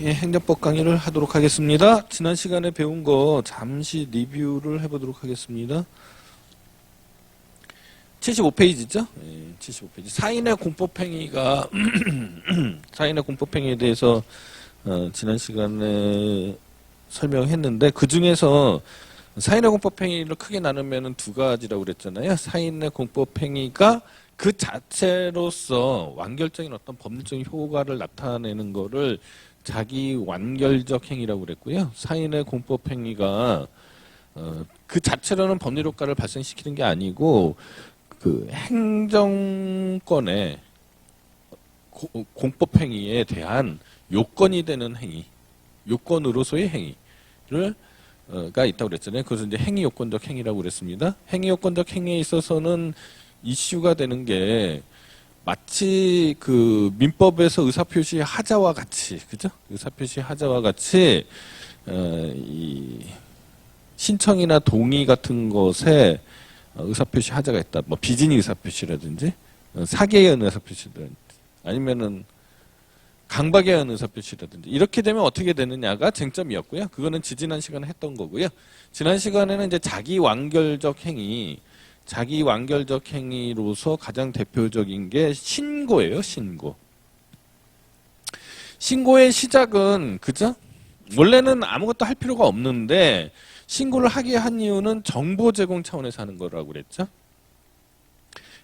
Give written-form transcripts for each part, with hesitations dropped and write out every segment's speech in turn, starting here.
예, 행정법 강의를 하도록 하겠습니다. 지난 시간에 배운 거 잠시 리뷰를 해보도록 하겠습니다. 75페이지죠? 예, 75페이지. 사인의 공법행위가 사인의 공법행위에 대해서 지난 시간에 설명했는데 그 중에서 사인의 공법행위를 크게 나누면 두 가지라고 그랬잖아요. 사인의 공법행위가 그 자체로서 완결적인 어떤 법률적인 효과를 나타내는 거를 자기 완결적 행위라고 그랬고요. 사인의 공법 행위가 그 자체로는 법률 효과를 발생시키는 게 아니고 그 행정권의 공법 행위에 대한 요건이 되는 행위, 요건으로서의 행위를 가 있다고 그랬잖아요. 그것은 이제 행위 요건적 행위라고 그랬습니다. 행위 요건적 행위에 있어서는 이슈가 되는 게 마치 그 민법에서 의사표시 하자와 같이, 그죠? 의사표시 하자와 같이 이 신청이나 동의 같은 것에 의사표시 하자가 있다. 뭐 비진이 의사표시라든지 사기에 의한 의사표시라든지 아니면은 강박에 의한 의사표시라든지 이렇게 되면 어떻게 되느냐가 쟁점이었고요. 그거는 지난 시간에 했던 거고요. 지난 시간에는 이제 자기 완결적 행위, 자기 완결적 행위로서 가장 대표적인 게 신고예요. 신고. 신고의 시작은 그죠? 원래는 아무것도 할 필요가 없는데 신고를 하게 한 이유는 정보 제공 차원에서 하는 거라고 그랬죠.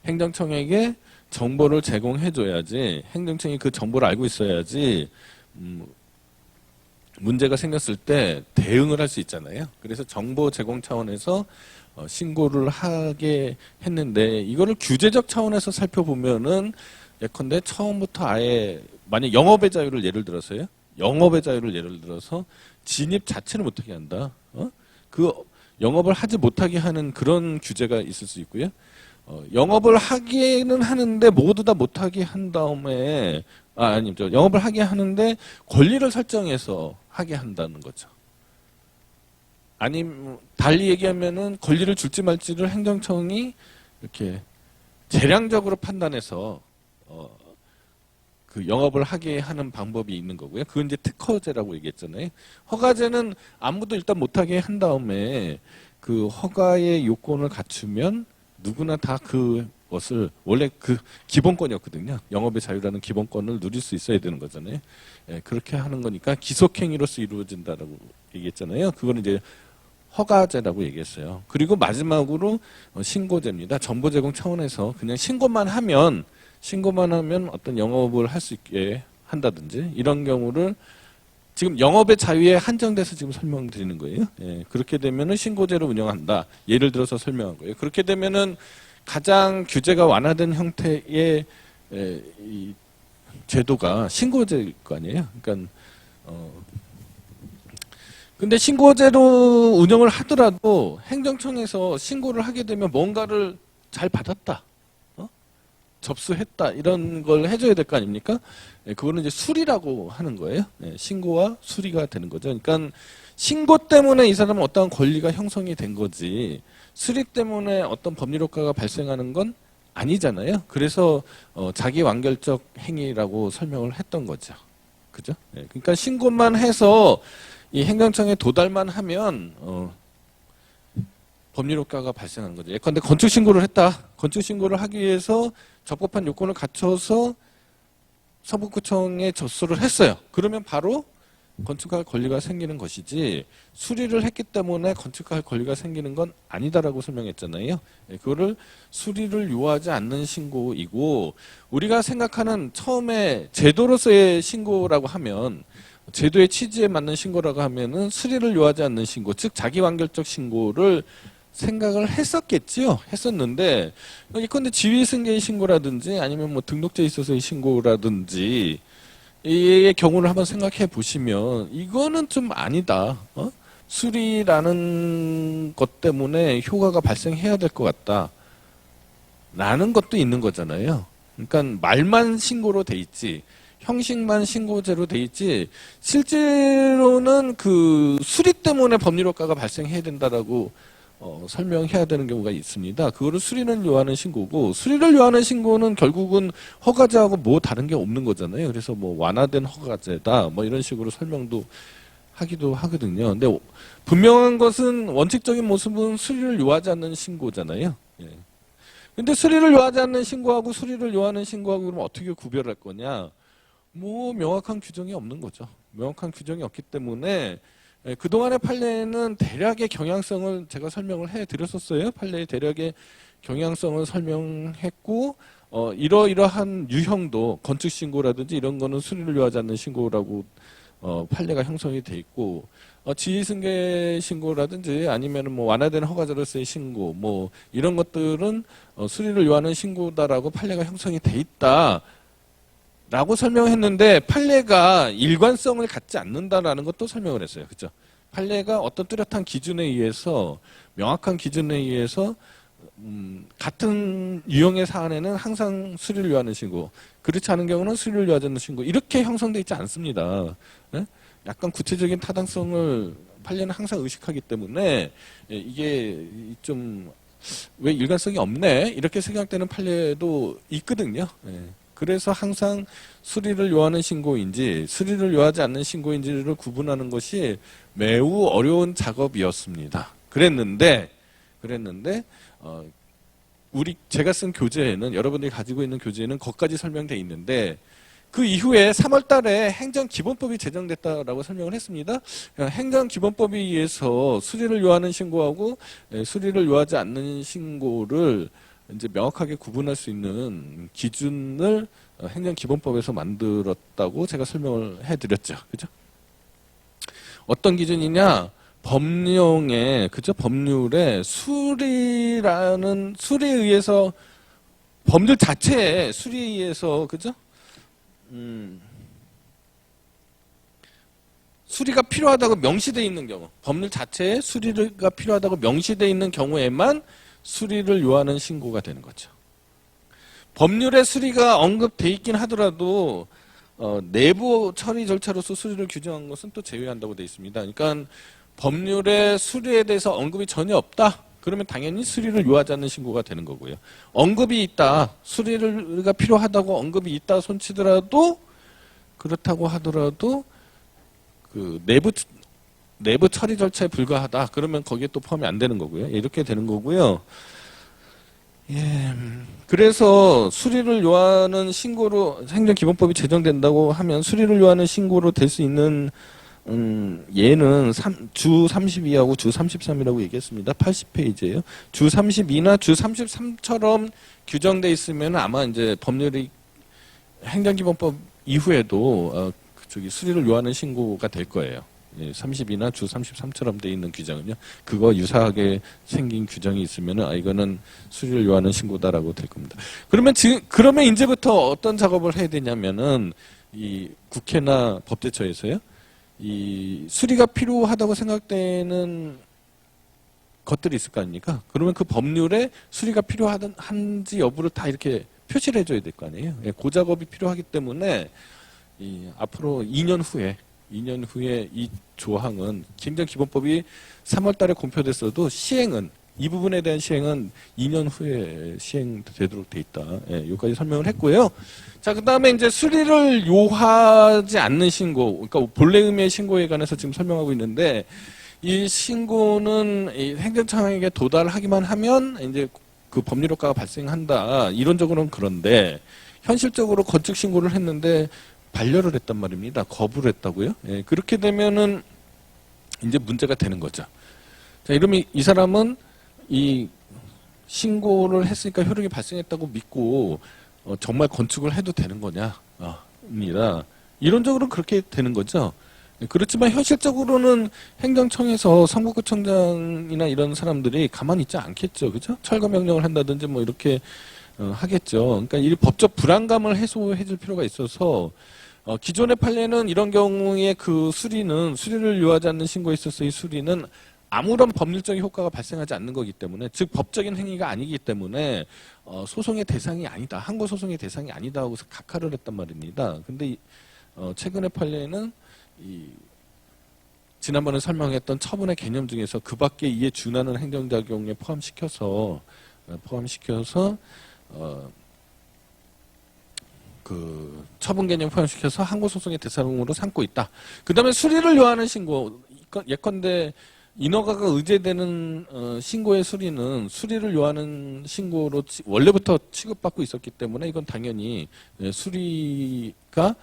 행정청에게 정보를 제공해줘야지, 행정청이 그 정보를 알고 있어야지 문제가 생겼을 때 대응을 할 수 있잖아요. 그래서 정보 제공 차원에서 신고를 하게 했는데 이거를 규제적 차원에서 살펴보면은 예컨대 처음부터 아예 만약 영업의 자유를 예를 들어서요. 영업의 자유를 예를 들어서 진입 자체를 못하게 한다. 그 영업을 하지 못하게 하는 그런 규제가 있을 수 있고요. 영업을 하기는 하는데 모두 다 못하게 한 다음에 아니죠. 영업을 하게 하는데 권리를 설정해서 하게 한다는 거죠. 아니면 달리 얘기하면은 권리를 줄지 말지를 행정청이 이렇게 재량적으로 판단해서 그 영업을 하게 하는 방법이 있는 거고요. 그건 이제 특허제라고 얘기했잖아요. 허가제는 아무도 일단 못하게 한 다음에 그 허가의 요건을 갖추면 누구나 다 그것을 원래 그 기본권이었거든요. 영업의 자유라는 기본권을 누릴 수 있어야 되는 거잖아요. 예, 그렇게 하는 거니까 기속행위로서 이루어진다라고 얘기했잖아요. 그거는 이제 허가제라고 얘기했어요. 그리고 마지막으로 신고제입니다. 정보 제공 차원에서 그냥 신고만 하면 어떤 영업을 할 수 있게 한다든지 이런 경우를 지금 영업의 자유에 한정돼서 지금 설명드리는 거예요. 예, 그렇게 되면은 신고제로 운영한다. 예를 들어서 설명한 거예요. 그렇게 되면은 가장 규제가 완화된 형태의 이 제도가 신고제일 거 아니에요. 그러니까 근데 신고제로 운영을 하더라도 행정청에서 신고를 하게 되면 뭔가를 잘 받았다, 접수했다 이런 걸 해줘야 될 거 아닙니까? 예, 그거는 이제 수리라고 하는 거예요. 예, 신고와 수리가 되는 거죠. 그러니까 신고 때문에 이 사람은 어떠한 권리가 형성이 된 거지 수리 때문에 어떤 법률 효과가 발생하는 건 아니잖아요. 그래서 자기 완결적 행위라고 설명을 했던 거죠. 그죠? 예, 그러니까 신고만 해서 이 행정청에 도달만 하면 법률 효과가 발생하는 거죠. 예컨대 건축 신고를 했다. 건축 신고를 하기 위해서 적법한 요건을 갖춰서 서부구청에 접수를 했어요. 그러면 바로 건축할 권리가 생기는 것이지 수리를 했기 때문에 건축할 권리가 생기는 건 아니다라고 설명했잖아요. 그거를 수리를 요하지 않는 신고이고 우리가 생각하는 처음에 제도로서의 신고라고 하면 제도의 취지에 맞는 신고라고 하면은 수리를 요하지 않는 신고, 즉 자기완결적 신고를 생각을 했었겠지요. 했었는데 예컨대 지위승계의 신고라든지 아니면 뭐 등록제에 있어서의 신고라든지 이 경우를 한번 생각해 보시면 이거는 좀 아니다. 수리라는 것 때문에 효과가 발생해야 될 것 같다. 라는 것도 있는 거잖아요. 그러니까 말만 신고로 돼 있지. 형식만 신고제로 돼 있지 실제로는 그 수리 때문에 법률 효과가 발생해야 된다라고 설명해야 되는 경우가 있습니다. 그거를 수리를 요하는 신고고, 수리를 요하는 신고는 결국은 허가제하고 뭐 다른 게 없는 거잖아요. 그래서 뭐 완화된 허가제다 뭐 이런 식으로 설명도 하기도 하거든요. 근데 분명한 것은 원칙적인 모습은 수리를 요하지 않는 신고잖아요. 예. 근데 수리를 요하지 않는 신고하고 수리를 요하는 신고하고 그러면 어떻게 구별할 거냐? 뭐 명확한 규정이 없는 거죠. 명확한 규정이 없기 때문에 그동안의 판례는 대략의 경향성을 제가 설명을 해드렸었어요. 판례의 대략의 경향성을 설명했고 이러이러한 유형도 건축신고라든지 이런 거는 수리를 요하지 않는 신고라고 판례가 형성이 돼 있고 지휘승계 신고라든지 아니면 뭐 완화된 허가자로서의 신고 뭐 이런 것들은 수리를 요하는 신고다라고 판례가 형성이 돼 있다. 라고 설명했는데 판례가 일관성을 갖지 않는다라는 것도 설명을 했어요. 그죠? 판례가 어떤 뚜렷한 기준에 의해서 명확한 기준에 의해서 같은 유형의 사안에는 항상 수리를 요하는 신고, 그렇지 않은 경우는 수리를 요하지 않는 신고 이렇게 형성되어 있지 않습니다. 네? 약간 구체적인 타당성을 판례는 항상 의식하기 때문에 이게 좀 왜 일관성이 없네 이렇게 생각되는 판례도 있거든요. 네. 그래서 항상 수리를 요하는 신고인지 수리를 요하지 않는 신고인지를 구분하는 것이 매우 어려운 작업이었습니다. 그랬는데 제가 쓴 교재에는 여러분들이 가지고 있는 교재에는 거기까지 설명되어 있는데 그 이후에 3월 달에 행정기본법이 제정됐다라고 설명을 했습니다. 행정기본법에 의해서 수리를 요하는 신고하고 수리를 요하지 않는 신고를 이제 명확하게 구분할 수 있는 기준을 행정기본법에서 만들었다고 제가 설명을 해드렸죠. 그죠? 어떤 기준이냐? 법령에, 그죠? 법률에 수리에 의해서, 법률 자체에 수리에 의해서, 그죠? 수리가 필요하다고 명시되어 있는 경우, 법률 자체에 수리가 필요하다고 명시되어 있는 경우에만 수리를 요하는 신고가 되는 거죠. 법률에 수리가 언급돼 있긴 하더라도 내부 처리 절차로서 수리를 규정한 것은 또 제외한다고 되어 있습니다. 그러니까 법률에 수리에 대해서 언급이 전혀 없다. 그러면 당연히 수리를 요하지 않는 신고가 되는 거고요. 언급이 있다. 수리가 필요하다고 언급이 있다 손치더라도 그렇다고 하더라도 그 내부 처리 절차에 불과하다. 그러면 거기에 또 포함이 안 되는 거고요. 이렇게 되는 거고요. 예. 그래서 수리를 요하는 신고로 행정기본법이 제정된다고 하면 수리를 요하는 신고로 될 수 있는 얘는 주 32하고 주 33이라고 얘기했습니다. 80페이지예요. 주 32나 주 33처럼 규정돼 있으면 아마 이제 법률이 행정기본법 이후에도 수리를 요하는 신고가 될 거예요. 30이나 주 33처럼 돼 있는 규정은요. 그거 유사하게 생긴 규정이 있으면은 이거는 수리를 요하는 신고다라고 될 겁니다. 그러면 이제부터 어떤 작업을 해야 되냐면은 이 국회나 법제처에서요. 이 수리가 필요하다고 생각되는 것들이 있을 거 아닙니까? 그러면 그 법률에 수리가 필요한지 여부를 다 이렇게 표시를 해줘야 될 거 아니에요. 그 작업이 필요하기 때문에 앞으로 2년 후에 이 조항은 행정기본법이 3월 달에 공표됐어도 이 부분에 대한 시행은 2년 후에 시행되도록 돼 있다. 여기까지 설명을 했고요. 자, 그 다음에 이제 수리를 요하지 않는 신고, 그러니까 본래 의미의 신고에 관해서 지금 설명하고 있는데, 이 신고는 행정청에게 도달하기만 하면 이제 그 법률 효과가 발생한다. 이론적으로는 그런데, 현실적으로 건축 신고를 했는데, 반려를 했단 말입니다. 거부를 했다고요? 그렇게 되면은 이제 문제가 되는 거죠. 자, 이러면 이 사람은 이 신고를 했으니까 효력이 발생했다고 믿고 정말 건축을 해도 되는 거냐? 입니다. 이론적으로는 그렇게 되는 거죠. 그렇지만 현실적으로는 행정청에서 성북구청장이나 이런 사람들이 가만히 있지 않겠죠. 그죠? 철거 명령을 한다든지 뭐 이렇게 하겠죠. 그러니까 이 법적 불안감을 해소해 줄 필요가 있어서 기존의 판례는 이런 경우에 그 수리를 요하지 않는 신고에 있어서 이 수리는 아무런 법률적인 효과가 발생하지 않는 거기 때문에, 즉 법적인 행위가 아니기 때문에 소송의 대상이 아니다. 항고 소송의 대상이 아니다 하고서 각하를 했단 말입니다. 근데 최근의 판례는 지난번에 설명했던 처분의 개념 중에서 그 밖에 이에 준하는 행정작용에 포함시켜서 그 처분 개념 포함시켜서 항고소송의 대상으로 삼고 있다. 그 다음에 수리를 요하는 신고, 예컨대 인허가가 의제되는 신고의 수리는 수리를 요하는 신고로 원래부터 취급받고 있었기 때문에 이건 당연히 수리가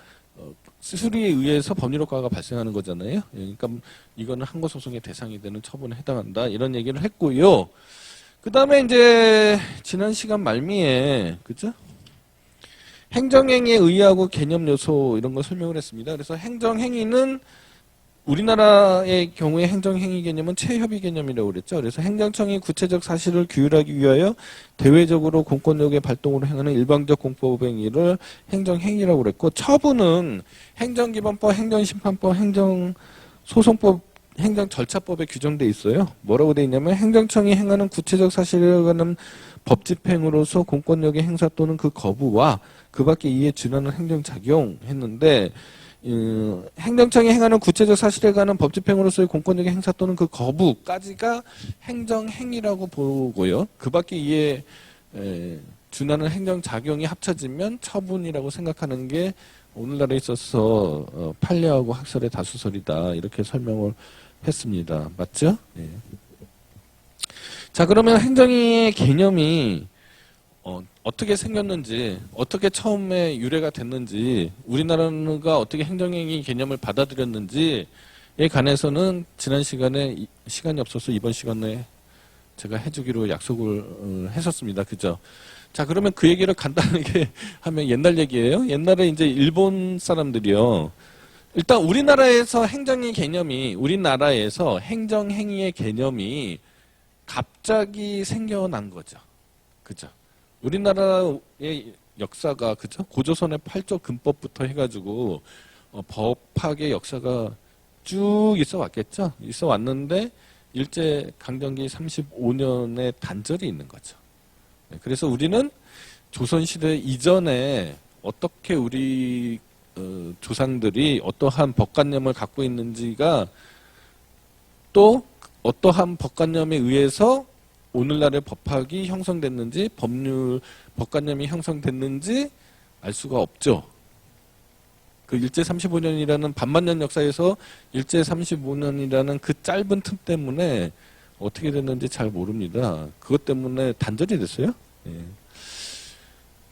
수리에 의해서 법률효과가 발생하는 거잖아요. 그러니까 이거는 항고소송의 대상이 되는 처분에 해당한다. 이런 얘기를 했고요. 그 다음에 이제 지난 시간 말미에 그죠? 행정행위에 의하고 개념 요소 이런 거 설명을 했습니다. 그래서 행정행위는 우리나라의 경우에 행정행위 개념은 최협의 개념이라고 그랬죠. 그래서 행정청이 구체적 사실을 규율하기 위하여 대외적으로 공권력의 발동으로 행하는 일방적 공법행위를 행정행위라고 그랬고, 처분은 행정기본법, 행정심판법, 행정소송법, 행정절차법에 규정돼 있어요. 뭐라고 돼 있냐면 행정청이 행하는 구체적 사실에 관한 법집행으로서 공권력의 행사 또는 그 거부와 그 밖에 이에 준하는 행정작용 했는데, 행정청이 행하는 구체적 사실에 관한 법집행으로서의 공권력의 행사 또는 그 거부까지가 행정행위라고 보고요. 그 밖에 이에 준하는 행정작용이 합쳐지면 처분이라고 생각하는 게 오늘날에 있어서 판례하고 학설의 다수설이다. 이렇게 설명을 했습니다. 맞죠? 네. 자, 그러면 행정행위의 개념이 어떻게 생겼는지, 어떻게 처음에 유래가 됐는지, 우리나라가 어떻게 행정행위 개념을 받아들였는지에 관해서는 지난 시간에 시간이 없어서 이번 시간에 제가 해주기로 약속을 했었습니다. 그죠? 자, 그러면 그 얘기를 간단하게 하면 옛날 얘기예요. 옛날에 이제 일본 사람들이요. 일단 우리나라에서 행정행위의 개념이 갑자기 생겨난 거죠. 그죠? 우리나라의 역사가 그죠? 고조선의 8조 근법부터 해가지고 법학의 역사가 쭉 있어 왔겠죠. 있어 왔는데 일제 강점기 35년의 단절이 있는 거죠. 그래서 우리는 조선시대 이전에 어떻게 우리 조상들이 어떠한 법관념을 갖고 있는지가, 또 어떠한 법관념에 의해서 오늘날의 법학이 형성됐는지, 법관념이 형성됐는지 알 수가 없죠. 그 일제 35년이라는 반만년 역사에서 일제 35년이라는 그 짧은 틈 때문에 어떻게 됐는지 잘 모릅니다. 그것 때문에 단절이 됐어요. 예.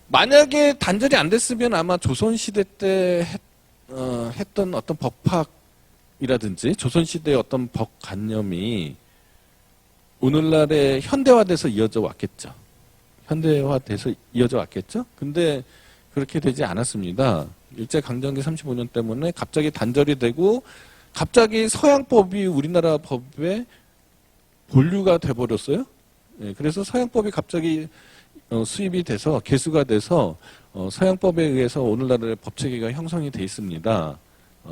만약에 단절이 안 됐으면 아마 조선시대 때 했던 어떤 법학이라든지 조선시대의 어떤 법관념이 오늘날에 현대화돼서 이어져 왔겠죠. 근데 그렇게 되지 않았습니다. 일제강점기 35년 때문에 갑자기 단절이 되고, 갑자기 서양법이 우리나라 법에 본류가 돼버렸어요. 예, 그래서 서양법이 갑자기 수입이 돼서, 개수가 돼서 서양법에 의해서 오늘날의 법체계가 형성이 돼 있습니다.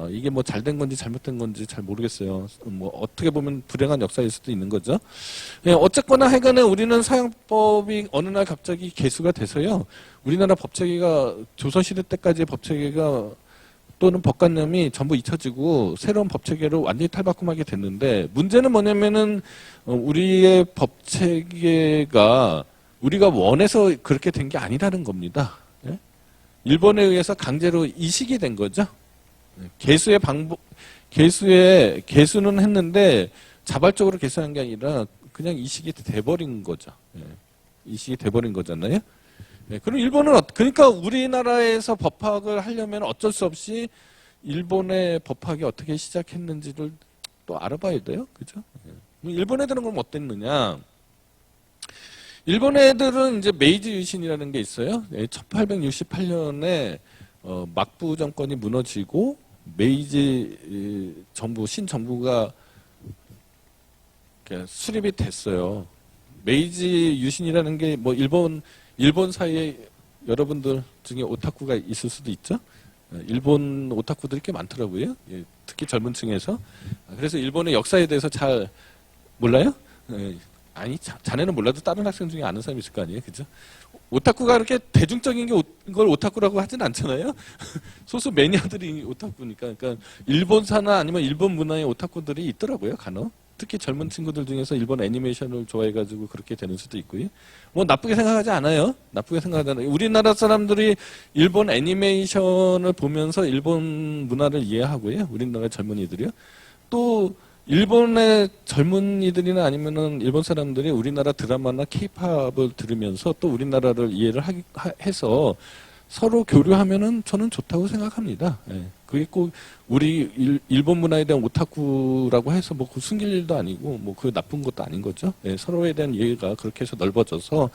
이게 뭐 잘된 건지 잘못된 건지 잘 모르겠어요. 뭐 어떻게 보면 불행한 역사일 수도 있는 거죠. 예, 어쨌거나 하여간에 우리는 서양법이 어느 날 갑자기 개수가 돼서요. 우리나라 법체계가 조선시대 때까지의 법체계가 또는 법관념이 전부 잊혀지고 새로운 법체계로 완전히 탈바꿈하게 됐는데, 문제는 뭐냐면은 우리의 법체계가 우리가 원해서 그렇게 된 게 아니라는 겁니다. 예? 일본에 의해서 강제로 이식이 된 거죠. 개수는 했는데 자발적으로 개수한 게 아니라 그냥 이식이 돼버린 거죠. 예. 이식이 돼버린 거잖아요. 예. 그럼 일본은 그러니까 우리나라에서 법학을 하려면 어쩔 수 없이 일본의 법학이 어떻게 시작했는지를 또 알아봐야 돼요. 그죠? 예. 일본 애들은 그럼 어땠느냐? 일본 애들은 이제 메이지 유신이라는 게 있어요. 1868년에 막부 정권이 무너지고 메이지 정부, 신정부가 수립이 됐어요. 메이지 유신이라는 게 뭐 일본 사이에 여러분들 중에 오타쿠가 있을 수도 있죠. 일본 오타쿠들이 꽤 많더라고요. 특히 젊은 층에서. 그래서 일본의 역사에 대해서 잘 몰라요? 아니, 자네는 몰라도 다른 학생 중에 아는 사람이 있을 거 아니에요. 그죠? 오타쿠가 그렇게 대중적인 걸 오타쿠라고 하진 않잖아요. 소수 매니아들이 오타쿠니까. 그러니까 일본사나 아니면 일본 문화의 오타쿠들이 있더라고요, 간혹. 특히 젊은 친구들 중에서 일본 애니메이션을 좋아해가지고 그렇게 되는 수도 있고요. 뭐 나쁘게 생각하지 않아요. 나쁘게 생각하지 않아요. 우리나라 사람들이 일본 애니메이션을 보면서 일본 문화를 이해하고요. 우리나라 젊은이들이요. 또 일본의 젊은이들이나 아니면은 일본 사람들이 우리나라 드라마나 케이팝을 들으면서 또 우리나라를 이해를 해서 서로 교류하면은 저는 좋다고 생각합니다. 예. 그게 꼭 우리 일본 문화에 대한 오타쿠라고 해서 뭐 그 숨길 일도 아니고 뭐 그 나쁜 것도 아닌 거죠. 예. 서로에 대한 이해가 그렇게 해서 넓어져서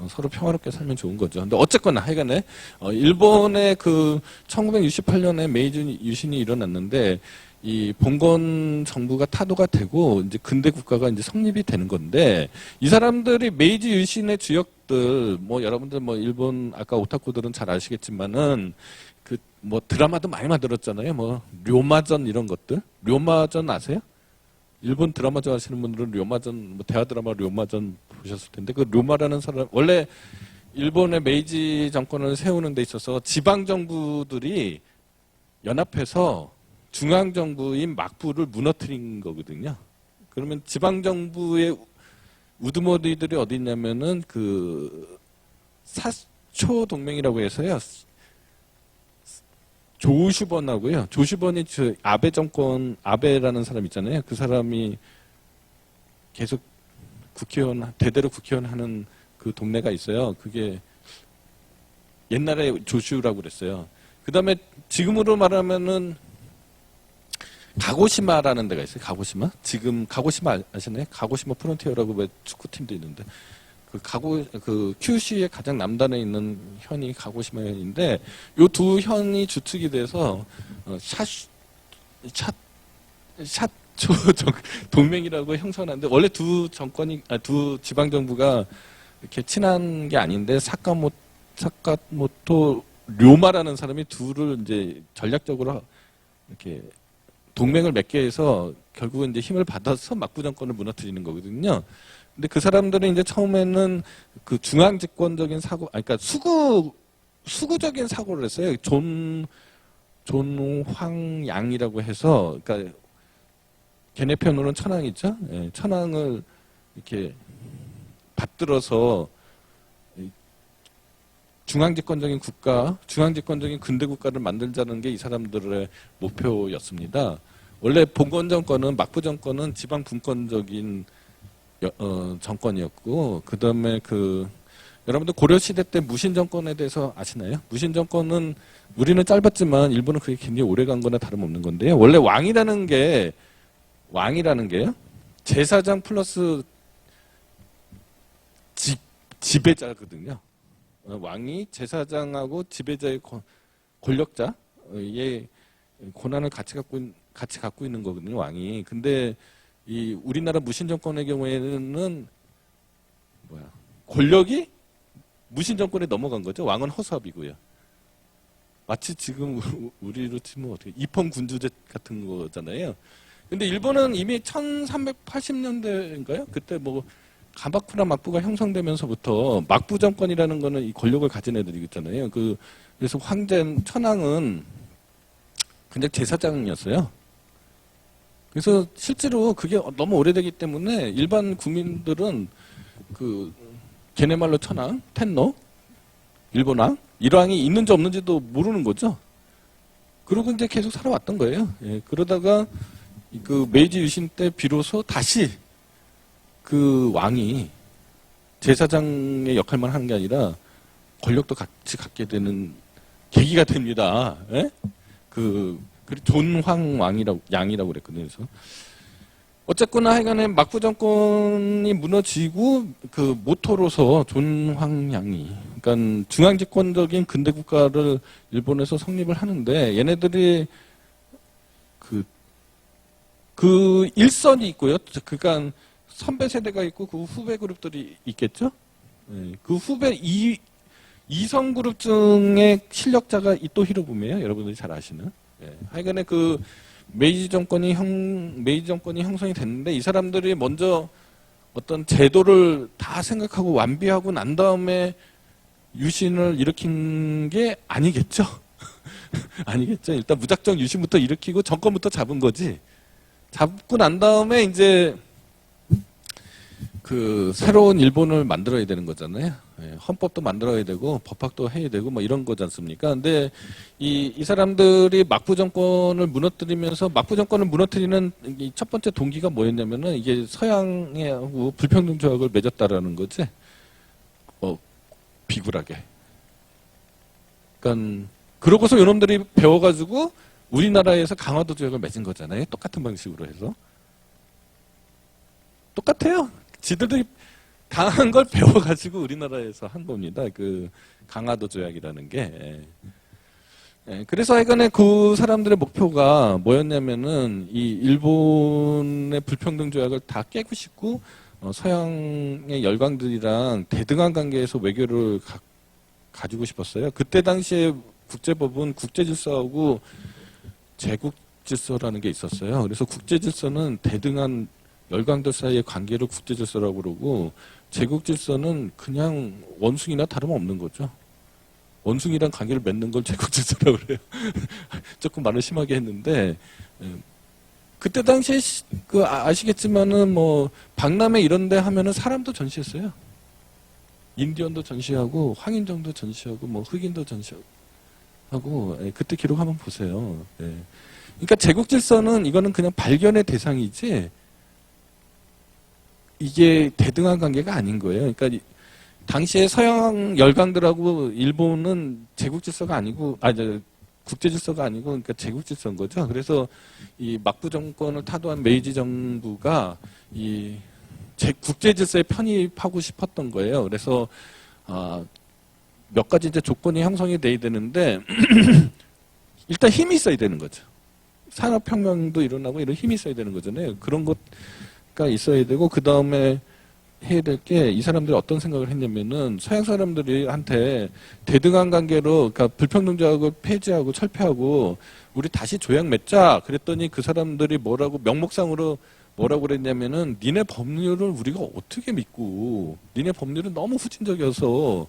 서로 평화롭게 살면 좋은 거죠. 근데 어쨌거나 하여간에 일본의 그 1968년에 메이지 유신이 일어났는데 이 봉건 정부가 타도가 되고 이제 근대 국가가 이제 성립이 되는 건데 이 사람들이 메이지 유신의 주역들 뭐 여러분들 뭐 일본 아까 오타쿠들은 잘 아시겠지만은 그 뭐 드라마도 많이 만들었잖아요. 뭐 료마전 이런 것들. 료마전 아세요? 일본 드라마 좋아하시는 분들은 료마전 뭐 대하 드라마 료마전 보셨을 텐데 그 료마라는 사람 원래 일본의 메이지 정권을 세우는 데 있어서 지방 정부들이 연합해서 중앙정부인 막부를 무너뜨린 거거든요. 그러면 지방정부의 우두머리들이 어디 있냐면은 그 사초 동맹이라고 해서요. 조슈번하고요. 조슈번이 저 아베 정권, 아베라는 사람 있잖아요. 그 사람이 계속 국회의원, 대대로 국회의원 하는 그 동네가 있어요. 그게 옛날에 조슈라고 그랬어요. 그 다음에 지금으로 말하면은 가고시마라는 데가 있어요. 가고시마. 지금 가고시마 아시나요? 가고시마 프론티어라고 왜 축구팀도 있는데 그 큐슈의 가장 남단에 있는 현이 가고시마 현인데 요 두 현이 주축이 돼서 샷초 동맹이라고 형성하는데 원래 두 정권이 두 지방 정부가 이렇게 친한 게 아닌데 사카모토 료마라는 사람이 둘을 이제 전략적으로 이렇게 동맹을 맺게 해서 결국은 이제 힘을 받아서 막부 정권을 무너뜨리는 거거든요. 근데 그 사람들은 이제 처음에는 그 중앙 집권적인 사고, 그러니까 수구적인 사고를 했어요. 존황양이라고 해서, 그러니까 걔네 편으로는 천황이죠. 예, 천황을 이렇게 받들어서 중앙집권적인 국가, 중앙집권적인 근대 국가를 만들자는 게 이 사람들의 목표였습니다. 원래 봉건 정권은 막부 정권은 지방 분권적인 정권이었고 그 다음에 여러분들 고려 시대 때 무신 정권에 대해서 아시나요? 무신 정권은 우리는 짧았지만 일본은 그게 굉장히 오래간 거나 다름없는 건데요. 원래 왕이라는 게요. 제사장 플러스 지배자거든요. 왕이 제사장하고 지배자의 권력자의 권한을 같이 갖고 있는 거거든요, 왕이. 근데 이 우리나라 무신 정권의 경우에는 권력이 무신 정권에 넘어간 거죠. 왕은 허수아비고요. 마치 지금 우리로 치면 어떻게 입헌군주제 같은 거잖아요. 근데 일본은 이미 1380년대인가요? 그때 뭐 가마쿠라 막부가 형성되면서부터 막부 정권이라는 거는 이 권력을 가진 애들이 있잖아요. 그래서 천황은 굉장히 제사장이었어요. 그래서 실제로 그게 너무 오래되기 때문에 일반 국민들은 걔네 말로 천황, 텐노, 일본왕, 일왕이 있는지 없는지도 모르는 거죠. 그러고 이제 계속 살아왔던 거예요. 예, 그러다가 메이지 유신 때 비로소 다시 그 왕이 제사장의 역할만 하는 게 아니라 권력도 같이 갖게 되는 계기가 됩니다. 예? 양이라고 그랬거든요. 그래서 어쨌거나 하여간에 막부 정권이 무너지고 그 모토로서 존황양이 그러니까 중앙집권적인 근대 국가를 일본에서 성립을 하는데 얘네들이 그 일선이 있고요. 그러니까 선배 세대가 있고 그 후배 그룹들이 있겠죠. 네, 그 후배 이성 그룹 중에 실력자가 이토 히로부미예요. 여러분들이 잘 아시는. 예, 하여간에 메이지 정권이 형성이 됐는데 이 사람들이 먼저 어떤 제도를 다 생각하고 완비하고 난 다음에 유신을 일으킨 게 아니겠죠? 아니겠죠? 일단 무작정 유신부터 일으키고 정권부터 잡은 거지. 잡고 난 다음에 이제 그 새로운 일본을 만들어야 되는 거잖아요. 예, 헌법도 만들어야 되고 법학도 해야 되고 뭐 이런 거지 않습니까? 근데 이 사람들이 막부 정권을 무너뜨리면서 막부 정권을 무너뜨리는 이 첫 번째 동기가 뭐였냐면은 이게 서양하고 불평등 조약을 맺었다라는 거지. 비굴하게. 그러니까 그러고서 요놈들이 배워가지고 우리나라에서 강화도 조약을 맺은 거잖아요. 똑같은 방식으로 해서. 똑같아요. 지들도 강한 걸 배워가지고 우리나라에서 한 겁니다. 그 강화도 조약이라는 게. 그래서 하여간에 그 사람들의 목표가 뭐였냐면은 이 일본의 불평등 조약을 다 깨고 싶고 서양의 열강들이랑 대등한 관계에서 외교를 가지고 싶었어요. 그때 당시에 국제법은 국제질서하고 제국질서라는 게 있었어요. 그래서 국제질서는 대등한 열강들 사이의 관계를 국제질서라고 그러고 제국질서는 그냥 원숭이나 다름없는 거죠. 원숭이랑 관계를 맺는 걸 제국질서라고 그래요. 조금 말을 심하게 했는데 그때 당시에 아시겠지만은 뭐 박람회 이런 데 하면은 사람도 전시했어요. 인디언도 전시하고 황인종도 전시하고 뭐 흑인도 전시하고 그때 기록 한번 보세요. 그러니까 제국질서는 이거는 그냥 발견의 대상이지 이게 대등한 관계가 아닌 거예요. 그러니까 당시에 서양 열강들하고 일본은 제국질서가 아니고 국제질서가 아니고 그러니까 제국질서인 거죠. 그래서 이 막부 정권을 타도한 메이지 정부가 이 국제질서에 편입하고 싶었던 거예요. 그래서 몇 가지 이제 조건이 형성이 돼야 되는데 일단 힘이 있어야 되는 거죠. 산업혁명도 일어나고 이런 힘이 있어야 되는 거잖아요. 그런 것가 있어야 되고 그 다음에 해야 될 게 이 사람들이 어떤 생각을 했냐면은 서양 사람들한테 대등한 관계로 그러니까 불평등조약을 폐지하고 철폐하고 우리 다시 조약 맺자 그랬더니 그 사람들이 뭐라고 명목상으로 뭐라고 그랬냐면은 니네 법률을 우리가 어떻게 믿고 니네 법률은 너무 후진적이어서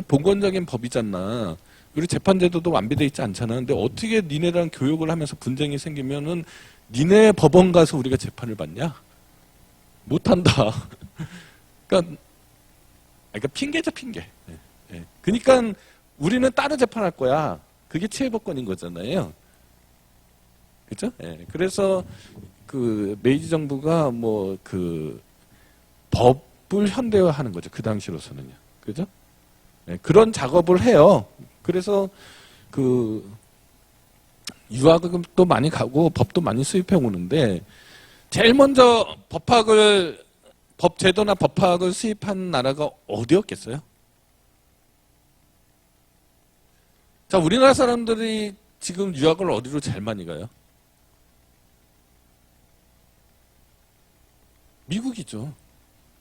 봉건적인 법이잖아. 우리 재판제도도 완비돼 있지 않잖아. 근데 어떻게 니네랑 교육을 하면서 분쟁이 생기면은 니네 법원 가서 우리가 재판을 받냐? 못한다. 그러니까 핑계죠, 핑계. 그러니까 우리는 따로 재판할 거야. 그게 치해법권인 거잖아요. 그죠? 그래서 그 메이지 정부가 뭐 그 법을 현대화하는 거죠. 그 당시로서는요. 그죠? 그런 작업을 해요. 그래서 그 유학도 많이 가고 법도 많이 수입해 오는데 제일 먼저 법 제도나 법학을 수입한 나라가 어디였겠어요? 자, 우리나라 사람들이 지금 유학을 어디로 제일 많이 가요? 미국이죠.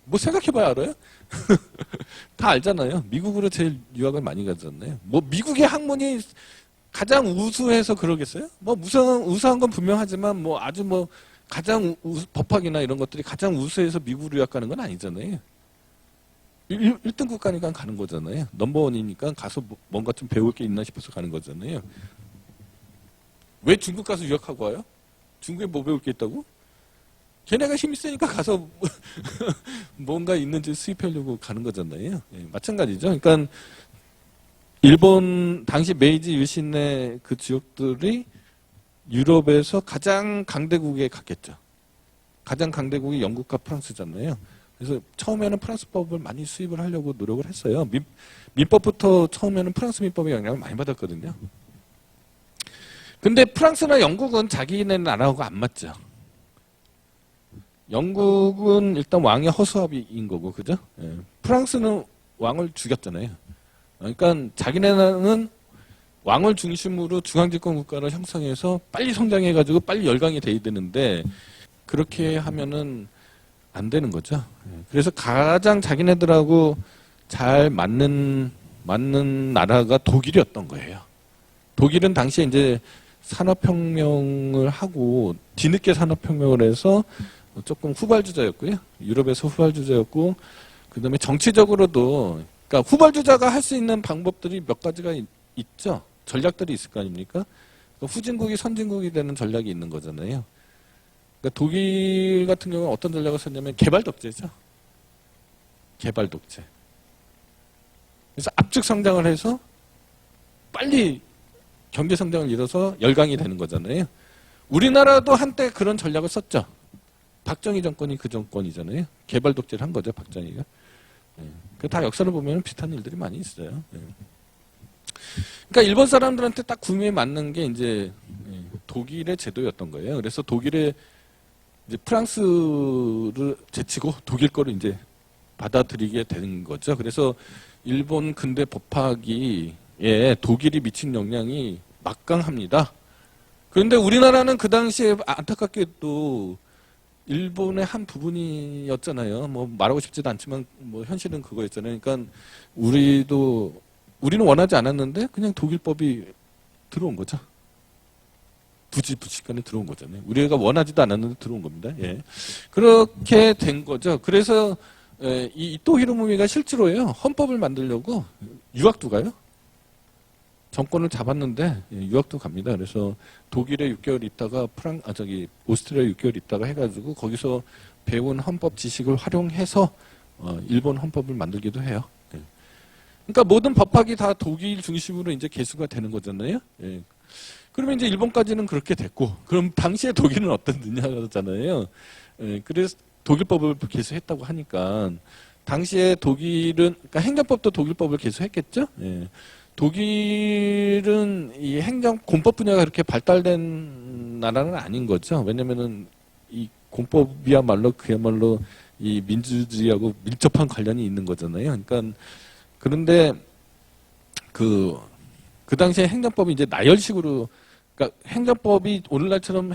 뭐 생각해봐야 알아요? 다 알잖아요. 미국으로 제일 유학을 많이 가잖아요. 뭐 미국의 학문이 가장 우수해서 그러겠어요? 뭐 우수한 건 분명하지만 뭐 아주 뭐 가장 법학이나 이런 것들이 가장 우수해서 미국으로 유학 가는 건 아니잖아요. 1등 국가니까 가는 거잖아요. 넘버원이니까 가서 뭔가 좀 배울 게 있나 싶어서 가는 거잖아요. 왜 중국 가서 유학하고 와요? 중국에 뭐 배울 게 있다고? 걔네가 힘이 세니까 가서 뭔가 있는지 수입하려고 가는 거잖아요. 마찬가지죠. 그러니까 일본 당시 메이지 유신의 그 지역들이 유럽에서 가장 강대국에 갔겠죠. 가장 강대국이 영국과 프랑스잖아요. 그래서 처음에는 프랑스법을 많이 수입을 하려고 노력을 했어요. 민법부터 처음에는 프랑스 민법의 영향을 많이 받았거든요. 근데 프랑스나 영국은 자기네 나라하고 안 맞죠. 영국은 일단 왕의 허수아비인 거고, 그죠? 프랑스는 왕을 죽였잖아요. 그러니까 자기네는 왕을 중심으로 중앙집권 국가를 형성해서 빨리 성장해가지고 빨리 열강이 돼야 되는데 그렇게 하면은 안 되는 거죠. 그래서 가장 자기네들하고 잘 맞는 나라가 독일이었던 거예요. 독일은 당시에 이제 산업혁명을 하고 뒤늦게 산업혁명을 해서 조금 후발주자였고요. 유럽에서 후발주자였고 그다음에 정치적으로도 그러니까 후발주자가 할 수 있는 방법들이 몇 가지가 있죠. 전략들이 있을 거 아닙니까? 그러니까 후진국이 선진국이 되는 전략이 있는 거잖아요. 그러니까 독일 같은 경우는 어떤 전략을 썼냐면 개발 독재죠. 개발 독재. 그래서 압축 성장을 해서 빨리 경제 성장을 이뤄서 열강이 되는 거잖아요. 우리나라도 한때 그런 전략을 썼죠. 박정희 정권이 그 정권이잖아요. 개발 독재를 한 거죠, 박정희가. 다 역사를 보면 비슷한 일들이 많이 있어요. 그러니까 일본 사람들한테 딱 구미에 맞는 게 이제 독일의 제도였던 거예요. 그래서 독일의 이제 프랑스를 제치고 독일 거를 이제 받아들이게 되는 거죠. 그래서 일본 근대 법학기에 독일이 미친 영향이 막강합니다. 그런데 우리나라는 그 당시에 안타깝게도 일본의 한 부분이었잖아요. 뭐 말하고 싶지도 않지만 뭐 현실은 그거였잖아요. 그러니까 우리는 원하지 않았는데 그냥 독일법이 들어온 거죠. 부지간에 들어온 거잖아요. 우리가 원하지도 않았는데 들어온 겁니다. 예. 그렇게 된 거죠. 그래서 이 이토 히로부미가 실제로요. 헌법을 만들려고 유학도 가요. 정권을 잡았는데 유학도 갑니다. 그래서 독일에 6개월 있다가 오스트리아에 6개월 있다가 해가지고 거기서 배운 헌법 지식을 활용해서 일본 헌법을 만들기도 해요. 예. 그러니까 모든 법학이 다 독일 중심으로 이제 개수가 되는 거잖아요. 예. 그러면 이제 일본까지는 그렇게 됐고, 그럼 당시에 독일은 어땠느냐잖아요. 예. 그래서 독일법을 개수했다고 하니까 당시에 독일은 그러니까 행정법도 독일법을 개수했겠죠. 예. 독일은 이 공법 분야가 그렇게 발달된 나라는 아닌 거죠. 왜냐면은 이 공법이야말로 그야말로 이 민주주의하고 밀접한 관련이 있는 거잖아요. 그러니까 그런데 그 당시에 행정법이 이제 나열식으로 그러니까 행정법이 오늘날처럼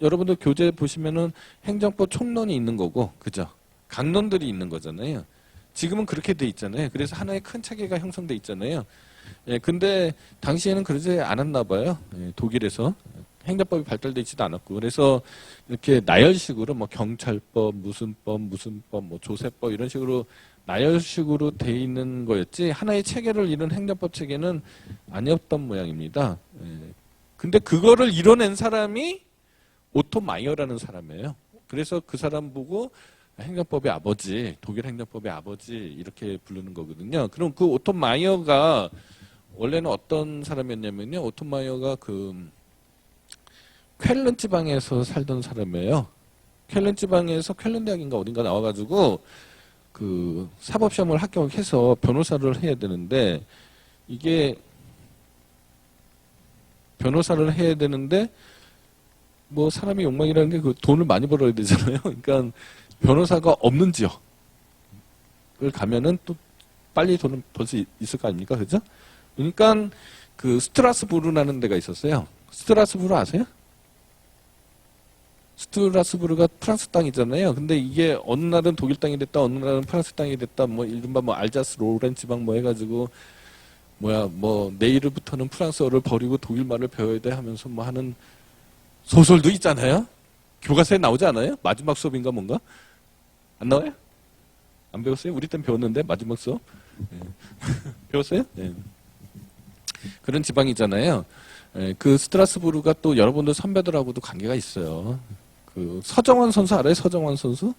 여러분들 교재 보시면은 행정법 총론이 있는 거고, 그죠? 강론들이 있는 거잖아요. 지금은 그렇게 돼 있잖아요. 그래서 하나의 큰 체계가 형성돼 있잖아요. 예, 근데 당시에는 그러지 않았나 봐요. 예, 독일에서 행정법이 발달돼 있지도 않았고, 그래서 이렇게 나열식으로 뭐 경찰법, 무슨 법, 뭐 조세법 이런 식으로 나열식으로 돼 있는 거였지 하나의 체계를 이룬 행정법 체계는 아니었던 모양입니다. 예. 근데 그거를 이뤄낸 사람이 오토 마이어라는 사람이에요. 그래서 그 사람 보고 행정법의 아버지, 독일 행정법의 아버지 이렇게 부르는 거거든요. 그럼 그 오토 마이어가 원래는 어떤 사람이었냐면요. 오토 마이어가 그 쾰른 지방에서 살던 사람이에요. 쾰른 지방에서 쾰른 대학인가 어딘가 나와가지고 그 사법시험을 합격해서 변호사를 해야 되는데 이게 변호사를 해야 되는데 뭐 사람이 욕망이라는 게 그 돈을 많이 벌어야 되잖아요. 그러니까 변호사가 없는 지역을 가면은 또 빨리 돈을 벌 수 있을 거 아닙니까? 그죠? 그러니까 그 스트라스부르라는 데가 있었어요. 스트라스부르 아세요? 스트라스부르가 프랑스 땅이잖아요. 근데 이게 어느 날은 독일 땅이 됐다, 어느 날은 프랑스 땅이 됐다, 뭐 이른바 뭐 알자스 로렌 지방 뭐 해가지고 뭐 내일부터는 프랑스어를 버리고 독일말을 배워야 돼 하면서 뭐 하는 소설도 있잖아요. 교과서에 나오지 않아요? 마지막 수업인가 뭔가? 안 나와요? 안 배웠어요? 우리 땐 배웠는데 마지막 수업? 네. 배웠어요? 네. 그런 지방이잖아요. 네. 그 스트라스부르가 또 여러분들 선배들하고도 관계가 있어요. 그 서정원 선수 알아요? 서정원 선수?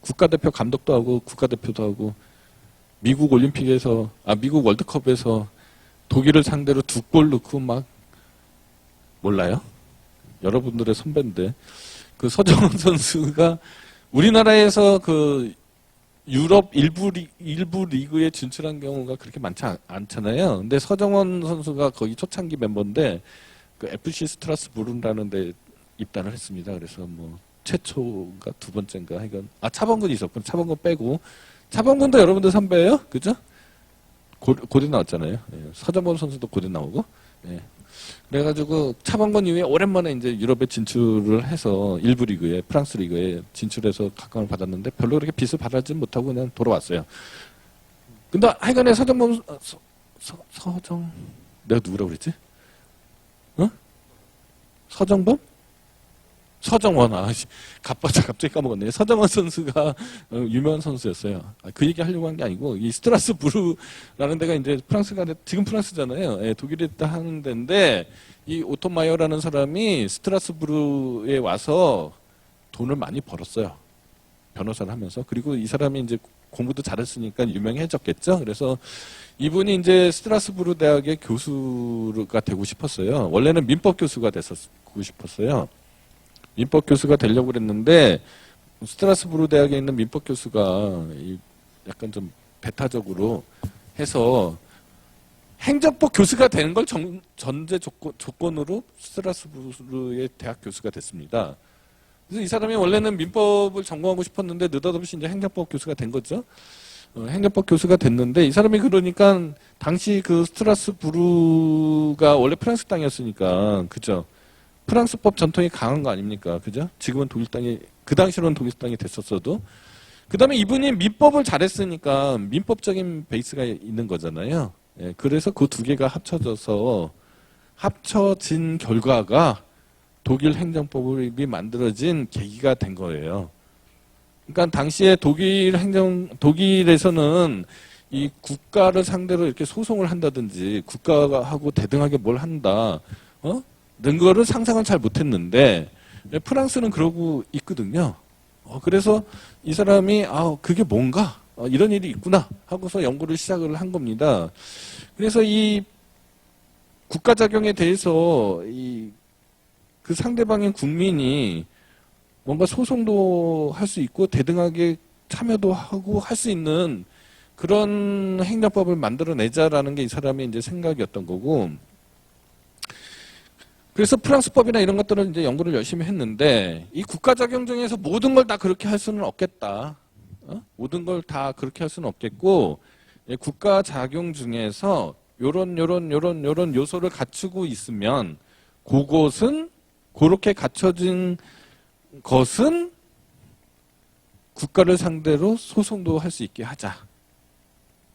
국가대표 감독도 하고 국가대표도 하고 미국 올림픽에서 미국 월드컵에서 독일을 상대로 2골 넣고 막 몰라요? 여러분들의 선배인데 그 서정원 선수가 우리나라에서 그 유럽 일부 리그에 진출한 경우가 그렇게 많지 않잖아요. 근데 서정원 선수가 거기 초창기 멤버인데 그 FC 스트라스부르라는 데 입단을 했습니다. 그래서 뭐 최초가 두 번째인가 하여간 차범근이 있었군. 차범근 빼고 차범근도 여러분들 선배예요? 그죠? 고대 나왔잖아요. 예. 서정원 선수도 고대 나오고. 예. 그래가지고 차범근 이후에 오랜만에 이제 유럽에 진출을 해서 일부 리그에 프랑스 리그에 진출해서 각광을 받았는데 별로 그렇게 빛을 발하지 못하고 그냥 돌아왔어요. 근데 하여간에 서정 내가 누구라고 그랬지? 어? 서정범? 서정원, 갑자기 까먹었네. 서정원 선수가 유명한 선수였어요. 그 얘기 하려고 한 게 아니고, 이 스트라스부르라는 데가 이제 지금 프랑스잖아요. 예, 독일에 하는 데인데, 이 오토마이어라는 사람이 스트라스부르에 와서 돈을 많이 벌었어요. 변호사를 하면서. 그리고 이 사람이 이제 공부도 잘했으니까 유명해졌겠죠. 그래서 이분이 이제 스트라스부르 대학의 교수가 되고 싶었어요. 원래는 민법 교수가 됐었고 싶었어요. 민법 교수가 되려고 그랬는데 스트라스부르 대학에 있는 민법 교수가 약간 좀 배타적으로 해서 행정법 교수가 되는 걸 전제 조건으로 스트라스부르의 대학 교수가 됐습니다. 그래서 이 사람이 원래는 민법을 전공하고 싶었는데 느닷없이 이제 행정법 교수가 된 거죠. 행정법 교수가 됐는데 이 사람이 그러니까 당시 그 스트라스부르가 원래 프랑스 땅이었으니까 그죠? 프랑스법 전통이 강한 거 아닙니까? 그죠? 지금은 독일 땅이 그 당시로는 독일 땅이 됐었어도 그다음에 이분이 민법을 잘했으니까 민법적인 베이스가 있는 거잖아요. 예, 그래서 그 두 개가 합쳐진 결과가 독일 행정법이 만들어진 계기가 된 거예요. 그러니까 당시에 독일에서는 이 국가를 상대로 이렇게 소송을 한다든지 국가하고 대등하게 뭘 한다, 는 거를 상상을 잘 못했는데 프랑스는 그러고 있거든요. 그래서 이 사람이 그게 뭔가 이런 일이 있구나 하고서 연구를 시작을 한 겁니다. 그래서 이 국가작용에 대해서 그 상대방인 국민이 뭔가 소송도 할 수 있고 대등하게 참여도 하고 할 수 있는 그런 행정법을 만들어내자라는 게 이 사람의 이제 생각이었던 거고. 그래서 프랑스법이나 이런 것들을 이제 연구를 열심히 했는데 이 국가작용 중에서 모든 걸 다 그렇게 할 수는 없겠다. 모든 걸 다 그렇게 할 수는 없겠고 국가작용 중에서 요런 요소를 갖추고 있으면 그것은 그렇게 갖춰진 것은 국가를 상대로 소송도 할 수 있게 하자.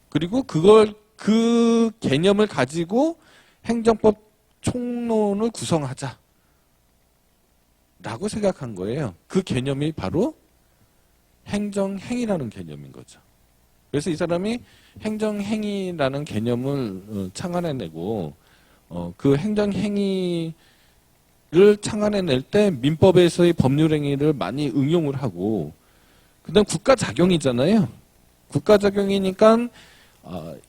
그리고 그 개념을 가지고 행정법 총론을 구성하자. 라고 생각한 거예요. 그 개념이 바로 행정행위라는 개념인 거죠. 그래서 이 사람이 행정행위라는 개념을 창안해내고 그 행정행위를 창안해낼 때 민법에서의 법률행위를 많이 응용을 하고 그다음 국가작용이잖아요. 국가작용이니까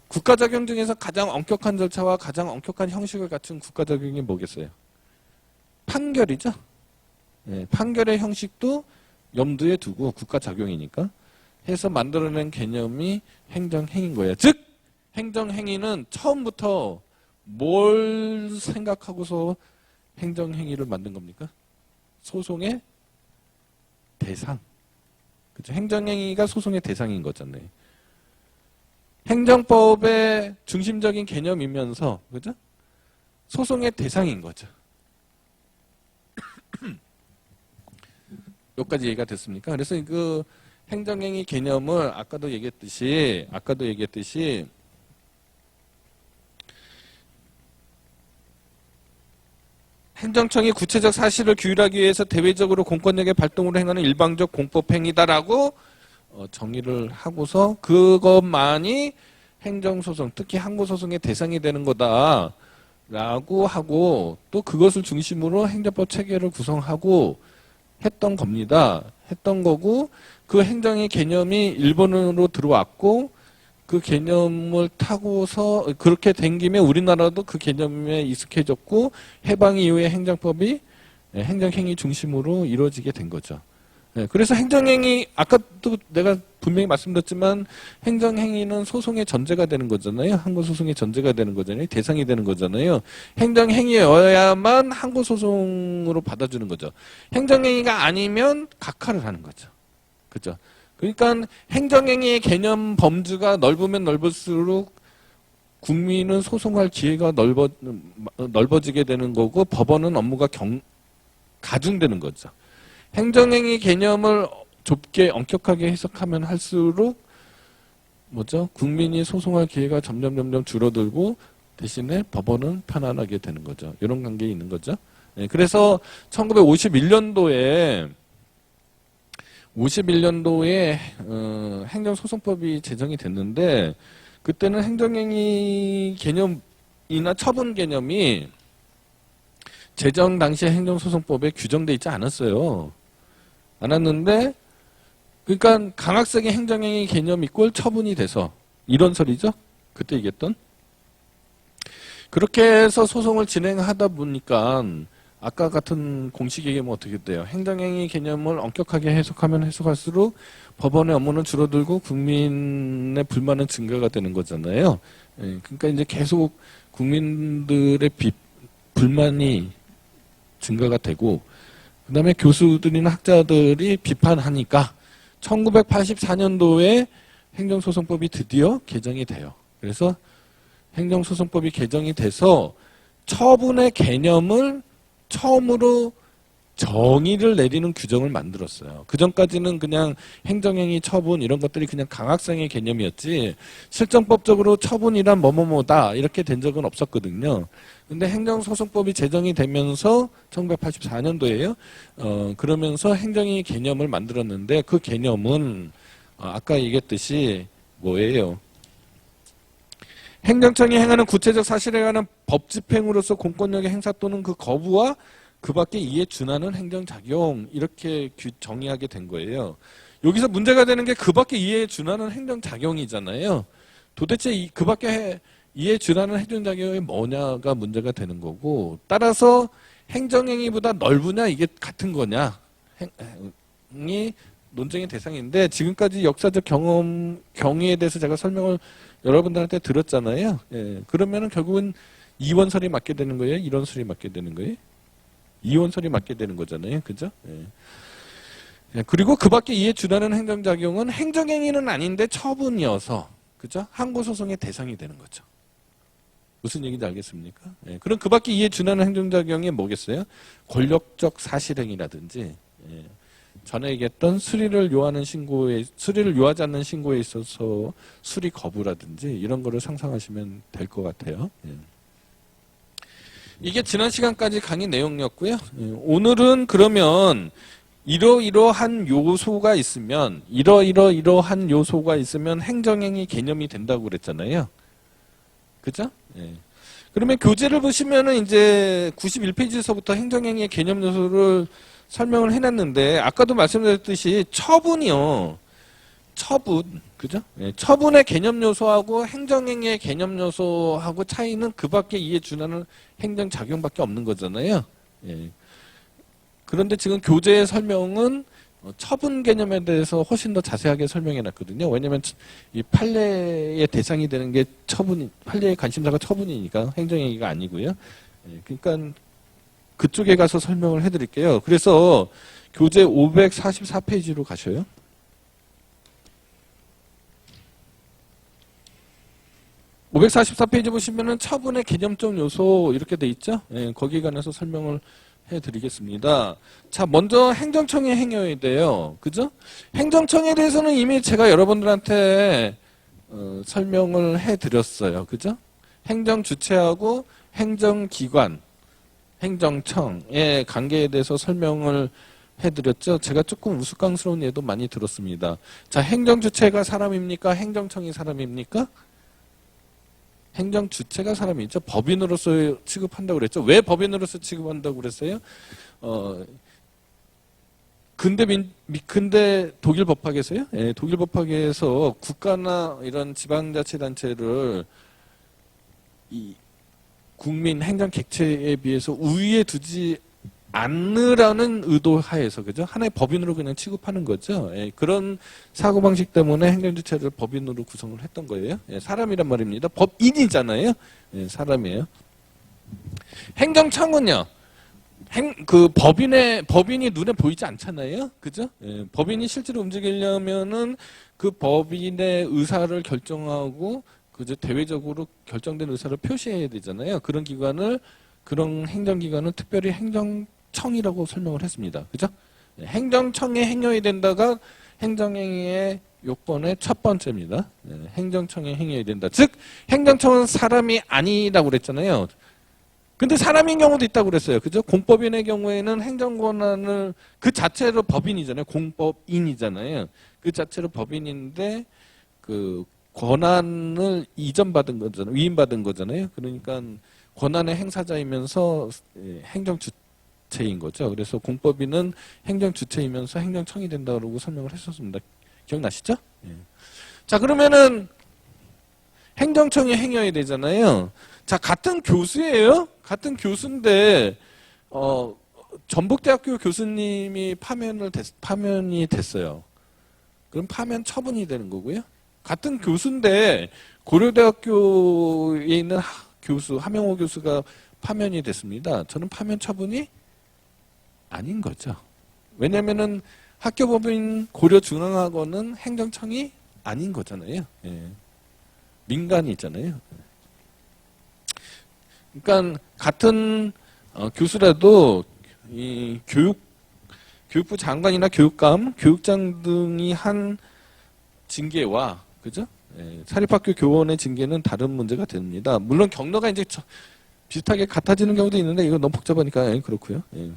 국가작용 중에서 가장 엄격한 절차와 가장 엄격한 형식을 갖춘 국가작용이 뭐겠어요? 판결이죠. 네, 판결의 형식도 염두에 두고 국가작용이니까 해서 만들어낸 개념이 행정행위인 거예요. 즉 행정행위는 처음부터 뭘 생각하고서 행정행위를 만든 겁니까? 소송의 대상. 그렇죠? 행정행위가 소송의 대상인 거잖아요. 행정법의 중심적인 개념이면서 그죠? 소송의 대상인 거죠. 여기까지 얘기가 됐습니까? 그래서 그 행정행위 개념을 아까도 얘기했듯이 행정청이 구체적 사실을 규율하기 위해서 대외적으로 공권력의 발동으로 행하는 일방적 공법행위다라고 정의를 하고서 그것만이 행정소송, 특히 항고소송의 대상이 되는 거다라고 하고 또 그것을 중심으로 행정법 체계를 구성하고 했던 겁니다. 했던 거고 그 행정의 개념이 일본으로 들어왔고 그 개념을 타고서 그렇게 된 김에 우리나라도 그 개념에 익숙해졌고 해방 이후에 행정법이 행정행위 중심으로 이루어지게 된 거죠. 그래서 행정행위 아까도 내가 분명히 말씀드렸지만 행정행위는 소송의 전제가 되는 거잖아요. 항고소송의 전제가 되는 거잖아요. 대상이 되는 거잖아요. 행정행위여야만 항고소송으로 받아주는 거죠. 행정행위가 아니면 각하를 하는 거죠. 그죠? 그러니까 행정행위의 개념 범주가 넓으면 넓을수록 국민은 소송할 기회가 넓어지게 되는 거고 법원은 업무가 가중되는 거죠. 행정행위 개념을 좁게 엄격하게 해석하면 할수록 국민이 소송할 기회가 점점 줄어들고 대신에 법원은 편안하게 되는 거죠. 이런 관계에 있는 거죠. 그래서 1951년도에 행정소송법이 제정이 됐는데 그때는 행정행위 개념이나 처분 개념이 제정 당시 행정소송법에 규정돼 있지 않았어요. 않았는데 그러니까 강학생의 행정행위 개념 이꼴 처분이 돼서 이런 소리죠. 그때 얘기했던. 그렇게 해서 소송을 진행하다 보니까 아까 같은 공식 얘기하면 어떻게 돼요? 행정행위 개념을 엄격하게 해석하면 해석할수록 법원의 업무는 줄어들고 국민의 불만은 증가가 되는 거잖아요. 그러니까 이제 계속 국민들의 불만이 증가가 되고 그다음에 교수들이나 학자들이 비판하니까 1984년도에 행정소송법이 드디어 개정이 돼요. 그래서 행정소송법이 개정이 돼서 처분의 개념을 처음으로 정의를 내리는 규정을 만들었어요. 그전까지는 그냥 행정행위 처분 이런 것들이 그냥 강학생의 개념이었지 실정법적으로 처분이란 뭐뭐뭐다 이렇게 된 적은 없었거든요. 근데 행정소송법이 제정이 되면서 1984년도에요. 그러면서 행정행위 개념을 만들었는데 그 개념은 아까 얘기했듯이 뭐예요? 행정청이 행하는 구체적 사실에 관한 법 집행으로서 공권력의 행사 또는 그 거부와 그 밖에 이에 준하는 행정작용 이렇게 정의하게 된 거예요. 여기서 문제가 되는 게 그 밖에 이에 준하는 행정작용이잖아요. 도대체 그 밖에 이에 준하는 행정작용이 뭐냐가 문제가 되는 거고 따라서 행정행위보다 넓으냐 이게 같은 거냐 이 논쟁의 대상인데 지금까지 역사적 경위에 대해서 제가 설명을 여러분들한테 들었잖아요. 그러면은 결국은 이원설이 맞게 되는 거예요? 일원설이 맞게 되는 거예요? 이원설이 맞게 되는 거잖아요. 그죠? 그리고 그 밖에 이에 준하는 행정작용은 행정행위는 아닌데 처분이어서 그죠? 항고소송의 대상이 되는 거죠. 무슨 얘기인지 알겠습니까? 그럼 그 밖에 이에 준하는 행정작용이 뭐겠어요? 권력적 사실행위라든지 전에 얘기했던 수리를 요하지 않는 신고에 있어서 수리 거부라든지 이런 거를 상상하시면 될 것 같아요. 이게 지난 시간까지 강의 내용이었고요. 오늘은 그러면 이러이러한 요소가 있으면 이러이러한 요소가 있으면 행정행위 개념이 된다고 그랬잖아요. 그죠? 그러면 교재를 보시면은 이제 91페이지에서부터 행정행위의 개념 요소를 설명을 해놨는데 아까도 말씀드렸듯이 처분이요. 처분, 그죠? 처분의 개념 요소하고 행정행위의 개념 요소하고 차이는 그 밖에 이에 준하는 행정작용밖에 없는 거잖아요. 그런데 지금 교재의 설명은 처분 개념에 대해서 훨씬 더 자세하게 설명해놨거든요. 왜냐하면 이 판례의 대상이 되는 게 판례의 관심사가 처분이니까 행정행위가 아니고요. 그러니까 그쪽에 가서 설명을 해드릴게요. 그래서 교재 544페이지로 가셔요. 544페이지 보시면은 처분의 개념적 요소 이렇게 돼 있죠? 거기에 관해서 설명을 해드리겠습니다. 자, 먼저 행정청의 행여에 대해요. 그죠? 행정청에 대해서는 이미 제가 여러분들한테 설명을 해드렸어요. 그죠? 행정주체하고 행정기관, 행정청의 관계에 대해서 설명을 해드렸죠. 제가 조금 우스꽝스러운 예도 많이 들었습니다. 자, 행정주체가 사람입니까? 행정청이 사람입니까? 행정주체가 사람이죠. 법인으로서 취급한다고 그랬죠. 왜 법인으로서 취급한다고 그랬어요? 근데 독일 법학에서요? 독일 법학에서 국가나 이런 지방자치단체를 이 국민 행정 객체에 비해서 우위에 두지 않으라는 의도 하에서 그죠? 하나의 법인으로 그냥 취급하는 거죠. 그런 사고방식 때문에 행정주체를 법인으로 구성을 했던 거예요. 사람이란 말입니다. 법인이잖아요. 사람이에요. 행정청은요. 법인이 눈에 보이지 않잖아요. 그죠? 법인이 실제로 움직이려면은 그 법인의 의사를 결정하고 그죠? 대외적으로 결정된 의사를 표시해야 되잖아요. 그런 행정기관은 특별히 행정청이라고 설명을 했습니다. 그죠? 행정청의 행여야 된다가 행정행위의 요건의 첫 번째입니다. 행정청의 행여야 된다. 즉, 행정청은 사람이 아니라고 그랬잖아요. 근데 사람인 경우도 있다고 그랬어요. 그죠? 공법인의 경우에는 행정권한을 그 자체로 법인이잖아요. 공법인이잖아요. 그 자체로 법인인데 그 권한을 이전받은 거잖아요. 위임받은 거잖아요. 그러니까 권한의 행사자이면서 행정 주체인 거죠. 그래서 공법인은 행정 주체이면서 행정청이 된다고 설명을 했었습니다. 기억나시죠? 예. 자, 그러면은 행정청이 행해야 되잖아요. 자, 같은 교수예요. 같은 교수인데 전북대학교 교수님이 파면이 됐어요. 그럼 파면 처분이 되는 거고요. 같은 교수인데 고려대학교에 있는 교수 하명호 교수가 파면이 됐습니다. 저는 파면 처분이 아닌 거죠. 왜냐하면은 학교법인 고려중앙학원은 행정청이 아닌 거잖아요. 예. 민간이 있잖아요. 그러니까 같은 교수라도 이 교육부 장관이나 교육감, 교육장 등이 한 징계와 그죠? 예, 사립학교 교원의 징계는 다른 문제가 됩니다. 물론 경로가 이제 비슷하게 같아지는 경우도 있는데 이거 너무 복잡하니까 그렇고요. 예.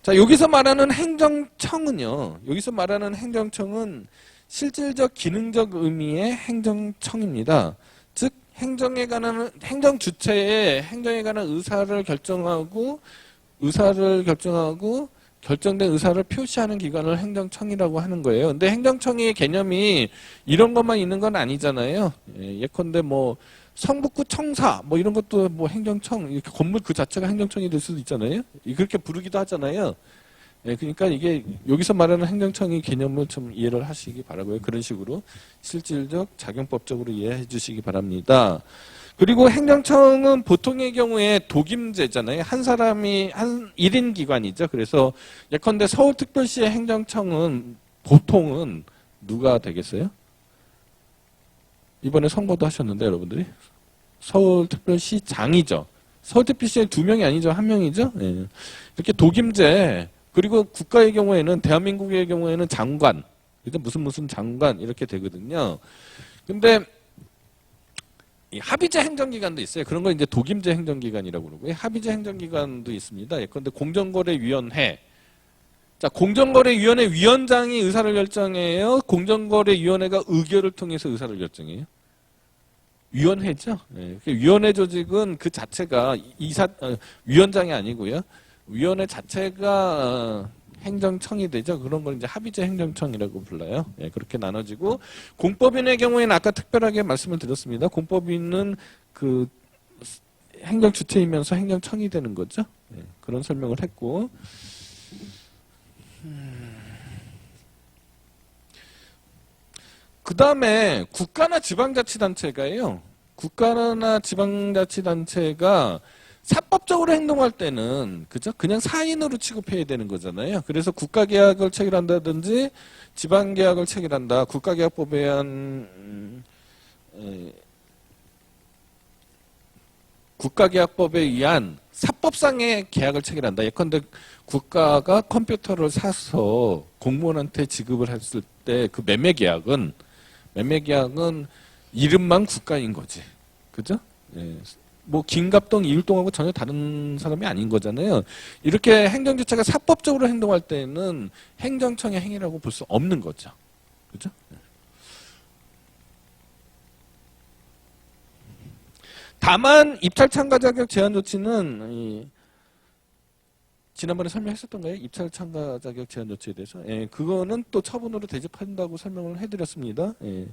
자, 여기서 말하는 행정청은요. 여기서 말하는 행정청은 실질적 기능적 의미의 행정청입니다. 즉 행정 주체의 행정에 관한 의사를 결정하고 결정된 의사를 표시하는 기관을 행정청이라고 하는 거예요. 근데 행정청의 개념이 이런 것만 있는 건 아니잖아요. 예컨대 뭐 성북구 청사 뭐 이런 것도 뭐 행정청, 이렇게 건물 그 자체가 행정청이 될 수도 있잖아요. 그렇게 부르기도 하잖아요. 그러니까 이게 여기서 말하는 행정청의 개념을 좀 이해를 하시기 바라고요. 그런 식으로 실질적 작용법적으로 이해해 주시기 바랍니다. 그리고 행정청은 보통의 경우에 독임제잖아요. 한 사람이 한 1인 기관이죠. 그래서 예컨대 서울특별시의 행정청은 보통은 누가 되겠어요? 이번에 선거도 하셨는데 여러분들이 서울특별시장이죠. 서울특별시에 2명이 아니죠. 1명이죠. 예. 이렇게 독임제. 그리고 국가의 경우에는 대한민국의 경우에는 장관, 무슨 장관 이렇게 되거든요. 근데 이 합의제 행정기관도 있어요. 그런 걸 이제 독임제 행정기관이라고 그러고요. 합의제 행정기관도 있습니다. 예컨대 공정거래위원회. 자, 공정거래위원회 위원장이 의사를 결정해요. 공정거래위원회가 의결을 통해서 의사를 결정해요. 위원회죠. 네. 위원회 조직은 그 자체가 위원장이 아니고요. 위원회 자체가 행정청이 되죠. 그런 걸 이제 합의제 행정청이라고 불러요. 예, 그렇게 나눠지고 공법인의 경우에는 아까 특별하게 말씀을 드렸습니다. 공법인은 그 행정 주체이면서 행정청이 되는 거죠. 예, 그런 설명을 했고 그 다음에 국가나 지방자치단체가요. 국가나 지방자치단체가 사법적으로 행동할 때는 그죠? 그냥 사인으로 취급해야 되는 거잖아요. 그래서 국가계약을 체결한다든지 지방계약을 체결한다. 국가계약법에 의한 국가계약법에 의한 사법상의 계약을 체결한다. 예컨대 국가가 컴퓨터를 사서 공무원한테 지급을 했을 때 그 매매계약은 이름만 국가인 거지. 그죠? 예. 뭐 김갑동, 이율동하고 전혀 다른 사람이 아닌 거잖아요. 이렇게 행정주체가 사법적으로 행동할 때는 행정청의 행위라고 볼 수 없는 거죠. 그죠? 다만 입찰 참가 자격 제한 조치는 지난번에 설명했었던가요? 입찰 참가 자격 제한 조치에 대해서. 예, 그거는 또 처분으로 대접한다고 설명을 해드렸습니다. 예.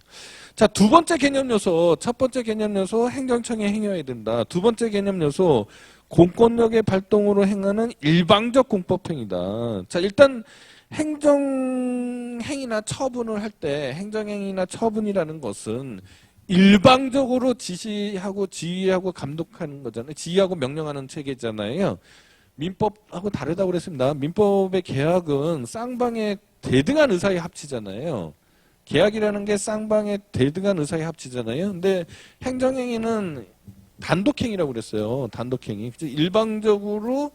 자, 두 번째 개념 요소. 첫 번째 개념 요소 행정청에 행해야 된다. 두 번째 개념 요소 공권력의 발동으로 행하는 일방적 공법행위다. 자, 일단 행정행위나 처분을 할 때 행정행위나 처분이라는 것은 일방적으로 지시하고 지휘하고 감독하는 거잖아요. 지휘하고 명령하는 체계잖아요. 민법하고 다르다고 그랬습니다. 민법의 계약은 쌍방의 대등한 의사의 합치잖아요. 계약이라는 게 쌍방의 대등한 의사의 합치잖아요. 근데 행정행위는 단독행위라고 그랬어요. 단독행위. 일방적으로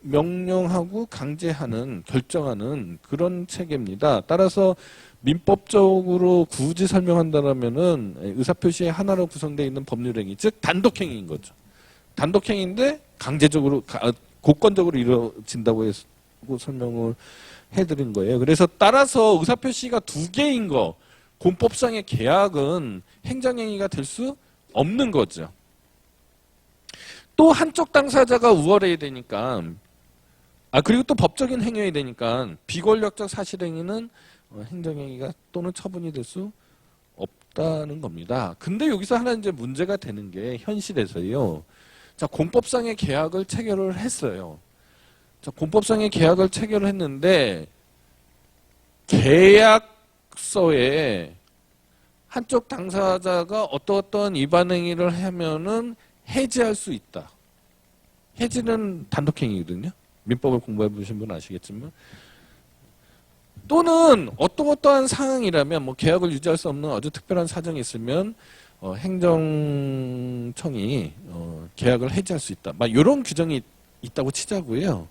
명령하고 강제하는, 결정하는 그런 체계입니다. 따라서 민법적으로 굳이 설명한다면은 의사표시의 하나로 구성되어 있는 법률행위, 즉 단독행위인 거죠. 단독행위인데 강제적으로 고건적으로 이루어진다고 해서 설명을 해드린 거예요. 그래서 따라서 의사표시가 두 개인 거, 공법상의 계약은 행정행위가 될 수 없는 거죠. 또 한쪽 당사자가 우월해야 되니까, 그리고 또 법적인 행위여야 되니까 비권력적 사실행위는 행정행위가 또는 처분이 될 수 없다는 겁니다. 근데 여기서 하나 이제 문제가 되는 게 현실에서요. 자, 공법상의 계약을 체결을 했어요. 자, 공법상의 계약을 체결을 했는데 계약서에 한쪽 당사자가 어떠어떤 위반 행위를 하면은 해지할 수 있다. 해지는 단독행위거든요. 민법을 공부해 보신 분은 아시겠지만, 또는 어떠한 상황이라면 뭐 계약을 유지할 수 없는 아주 특별한 사정이 있으면 행정청이 계약을 해지할 수 있다. 막 이런 규정이 있다고 치자고요.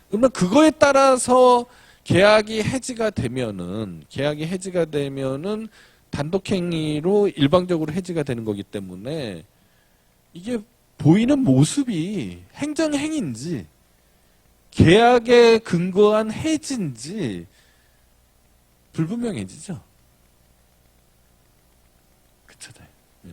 그러면 그거에 따라서 계약이 해지가 되면은 단독행위로 일방적으로 해지가 되는 거기 때문에 이게 보이는 모습이 행정행위인지 계약에 근거한 해지인지 불분명해지죠. 그쵸? 네.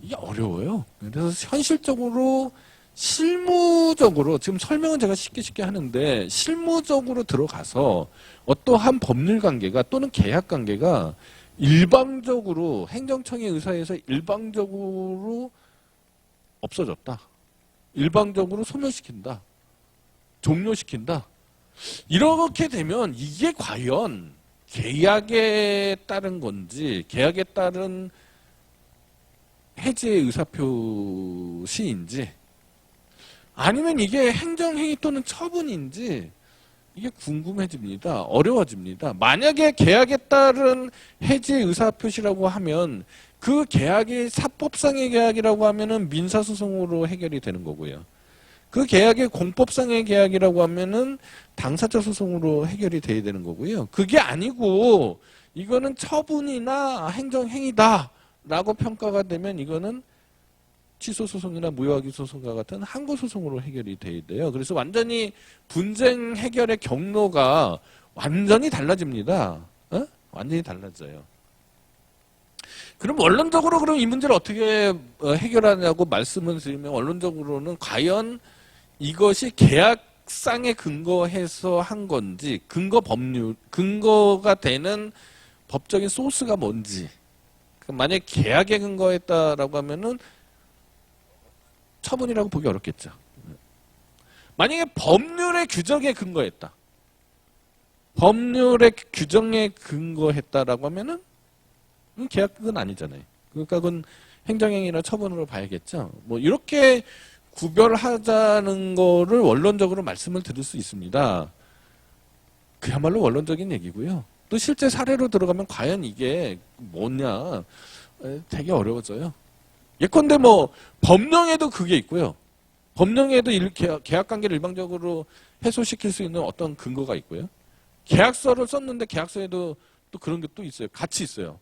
이게 어려워요. 그래서 현실적으로 실무적으로 지금 설명은 제가 쉽게 하는데 실무적으로 들어가서 어떠한 법률 관계가 또는 계약 관계가 일방적으로 행정청의 의사에서 일방적으로 없어졌다. 일방적으로 소멸시킨다. 종료시킨다. 이렇게 되면 이게 과연 계약에 따른 건지 계약에 따른 해지의 의사표시인지 아니면 이게 행정행위 또는 처분인지 이게 궁금해집니다. 어려워집니다. 만약에 계약에 따른 해지의 의사표시라고 하면 그 계약이 사법상의 계약이라고 하면은 민사소송으로 해결이 되는 거고요. 그 계약이 공법상의 계약이라고 하면은 당사자 소송으로 해결이 돼야 되는 거고요. 그게 아니고 이거는 처분이나 행정행위다라고 평가가 되면 이거는 취소소송이나 무효하기 소송과 같은 항고소송으로 해결이 돼야 돼요. 그래서 완전히 분쟁 해결의 경로가 완전히 달라집니다. 완전히 달라져요. 그럼 원론적으로 그럼 이 문제를 어떻게 해결하냐고 말씀을 드리면 원론적으로는 과연 이것이 계약상에 근거해서 한 건지 근거가 되는 법적인 소스가 뭔지 만약에 계약에 근거했다라고 하면은 처분이라고 보기 어렵겠죠. 만약에 법률의 규정에 근거했다. 법률의 규정에 근거했다라고 하면은 계약은 아니잖아요. 그러니까 그건 행정행위나 처분으로 봐야겠죠. 뭐 이렇게 구별하자는 거를 원론적으로 말씀을 드릴 수 있습니다. 그야말로 원론적인 얘기고요. 또 실제 사례로 들어가면 과연 이게 뭐냐 되게 어려워져요. 예컨대 뭐 법령에도 그게 있고요. 법령에도 계약관계를 일방적으로 해소시킬 수 있는 어떤 근거가 있고요. 계약서를 썼는데 계약서에도 또 그런 게 또 있어요. 같이 있어요.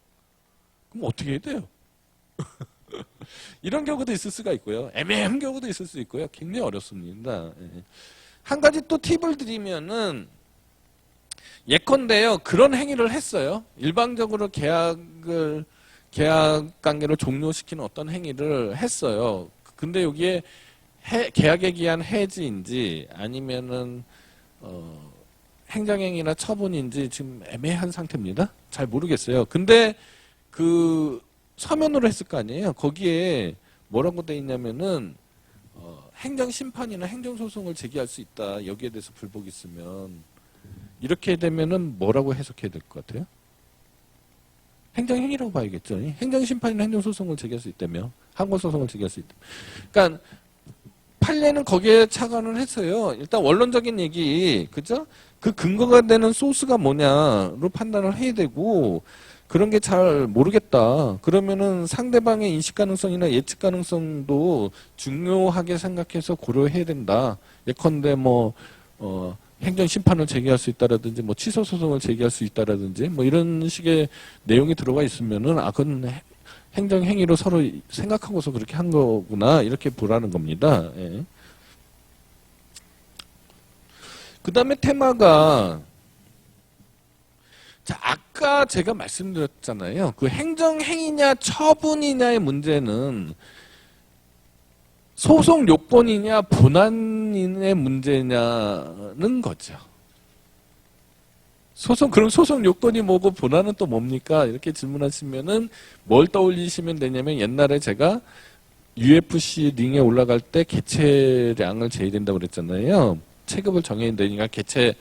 그럼 어떻게 해야 돼요? 이런 경우도 있을 수가 있고요. 애매한 경우도 있을 수 있고요. 굉장히 어렵습니다. 한 가지 또 팁을 드리면은 예컨대요. 그런 행위를 했어요. 일방적으로 계약 관계를 종료시키는 어떤 행위를 했어요. 근데 여기에 계약에 기한 해지인지 아니면은 행정행위나 처분인지 지금 애매한 상태입니다. 잘 모르겠어요. 근데 그 서면으로 했을 거 아니에요. 거기에 뭐라고 돼 있냐면은 행정심판이나 행정소송을 제기할 수 있다. 여기에 대해서 불복이 있으면 이렇게 되면은 뭐라고 해석해야 될 것 같아요? 행정행위라고 봐야겠죠. 행정심판이나 행정소송을 제기할 수 있다며 항고소송을 제기할 수 있다. 그러니까 판례는 거기에 착안을 했어요. 일단 원론적인 얘기, 그죠? 그 근거가 되는 소스가 뭐냐로 판단을 해야 되고 그런 게 잘 모르겠다. 그러면은 상대방의 인식 가능성이나 예측 가능성도 중요하게 생각해서 고려해야 된다. 예컨대 뭐 행정 심판을 제기할 수 있다라든지 뭐 취소 소송을 제기할 수 있다라든지 뭐 이런 식의 내용이 들어가 있으면은 그건 행정 행위로 서로 생각하고서 그렇게 한 거구나 이렇게 보라는 겁니다. 예. 그 다음에 테마가, 자, 아까 제가 말씀드렸잖아요. 그 행정행위냐 처분이냐의 문제는 소송 요건이냐 본안인의 문제냐는 거죠. 그럼 소송 요건이 뭐고 본안은 또 뭡니까? 이렇게 질문하시면은 뭘 떠올리시면 되냐면 옛날에 제가 UFC 링에 올라갈 때 개체량을 재야 된다고 그랬잖아요. 체급을 정해야 되니까 개체,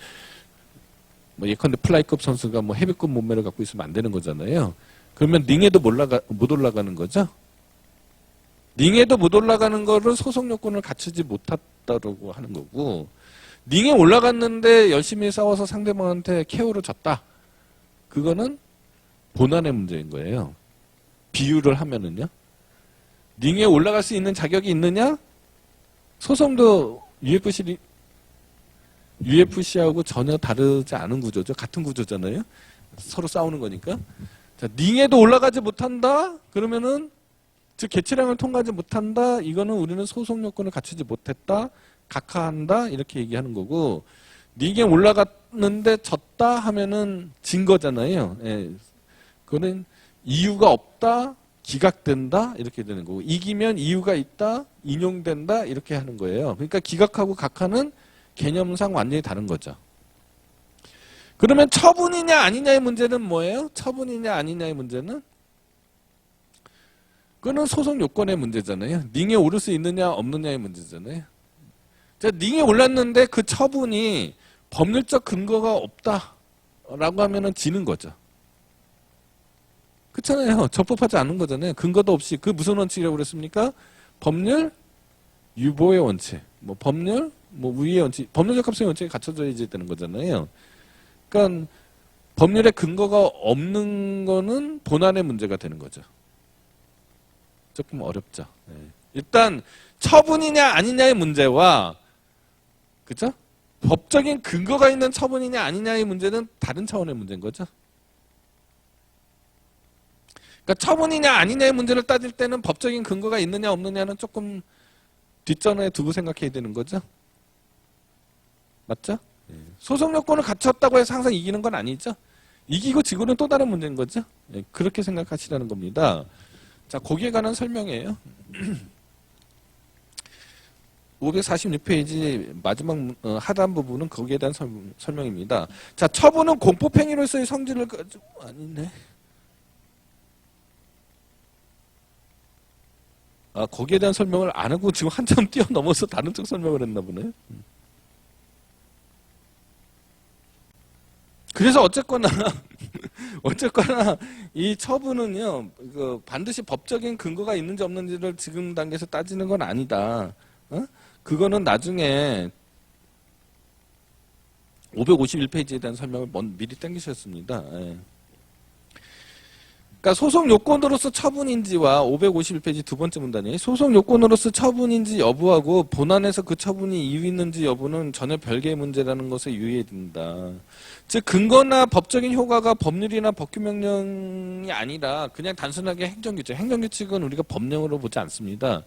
뭐 예컨대 플라이급 선수가 뭐 헤비급 몸매를 갖고 있으면 안 되는 거잖아요. 그러면 링에도 못 올라가는 거죠. 링에도 못 올라가는 거를 소송 요건을 갖추지 못했다고 하는 거고, 링에 올라갔는데 열심히 싸워서 상대방한테 KO를 졌다. 그거는 본안의 문제인 거예요. 비유를 하면은요. 링에 올라갈 수 있는 자격이 있느냐? 소송도 UFC하고 전혀 다르지 않은 구조죠. 같은 구조잖아요. 서로 싸우는 거니까. 자, 링에도 올라가지 못한다? 그러면은 즉 개체량을 통과하지 못한다. 이거는 우리는 소송 요건을 갖추지 못했다. 각하한다. 이렇게 얘기하는 거고, 링에 올라갔는데 졌다 하면은 진 거잖아요. 예. 그거는 이유가 없다. 기각된다. 이렇게 되는 거고, 이기면 이유가 있다. 인용된다. 이렇게 하는 거예요. 그러니까 기각하고 각하는 개념상 완전히 다른 거죠. 그러면 처분이냐 아니냐의 문제는 뭐예요? 처분이냐 아니냐의 문제는? 그거는 소송 요건의 문제잖아요. 링에 오를 수 있느냐 없느냐의 문제잖아요. 자, 링에 올랐는데 그 처분이 법률적 근거가 없다라고 하면은 지는 거죠. 그렇잖아요. 적법하지 않은 거잖아요. 근거도 없이. 그 무슨 원칙이라고 그랬습니까? 법률 유보의 원칙, 뭐 법률 우위의 원칙, 법률적 합성의 원칙이 갖춰져야지 되는 거잖아요. 그러니까 법률의 근거가 없는 거는 본안의 문제가 되는 거죠. 조금 어렵죠. 네. 일단 처분이냐 아니냐의 문제와, 그죠? 법적인 근거가 있는 처분이냐 아니냐의 문제는 다른 차원의 문제인 거죠. 그러니까 처분이냐 아니냐의 문제를 따질 때는 법적인 근거가 있느냐 없느냐는 조금 뒷전에 두고 생각해야 되는 거죠. 맞죠? 네. 소송 요건을 갖췄다고 해서 항상 이기는 건 아니죠. 이기고 지고는 또 다른 문제인 거죠. 네. 그렇게 생각하시라는 겁니다. 자, 거기에 관한 설명이에요. 546페이지 마지막 하단 부분은 거기에 대한 설명입니다. 자, 처분은 공법행위로서의 성질을 가지고, 아니네. 아, 거기에 대한 설명을 안 하고 지금 한참 뛰어넘어서 다른 쪽 설명을 했나 보네. 그래서 어쨌거나 이 처분은요, 반드시 법적인 근거가 있는지 없는지를 지금 단계에서 따지는 건 아니다. 그거는 나중에 551페이지에 대한 설명을 미리 땡기셨습니다. 예. 그러니까 소송 요건으로서 처분인지와 551페이지 두 번째 문단이 소송 요건으로서 처분인지 여부하고 본안에서 그 처분이 이유 있는지 여부는 전혀 별개의 문제라는 것에 유의해야 된다. 즉 근거나 법적인 효과가 법률이나 법규명령이 아니라 그냥 단순하게 행정규칙. 행정규칙은 우리가 법령으로 보지 않습니다.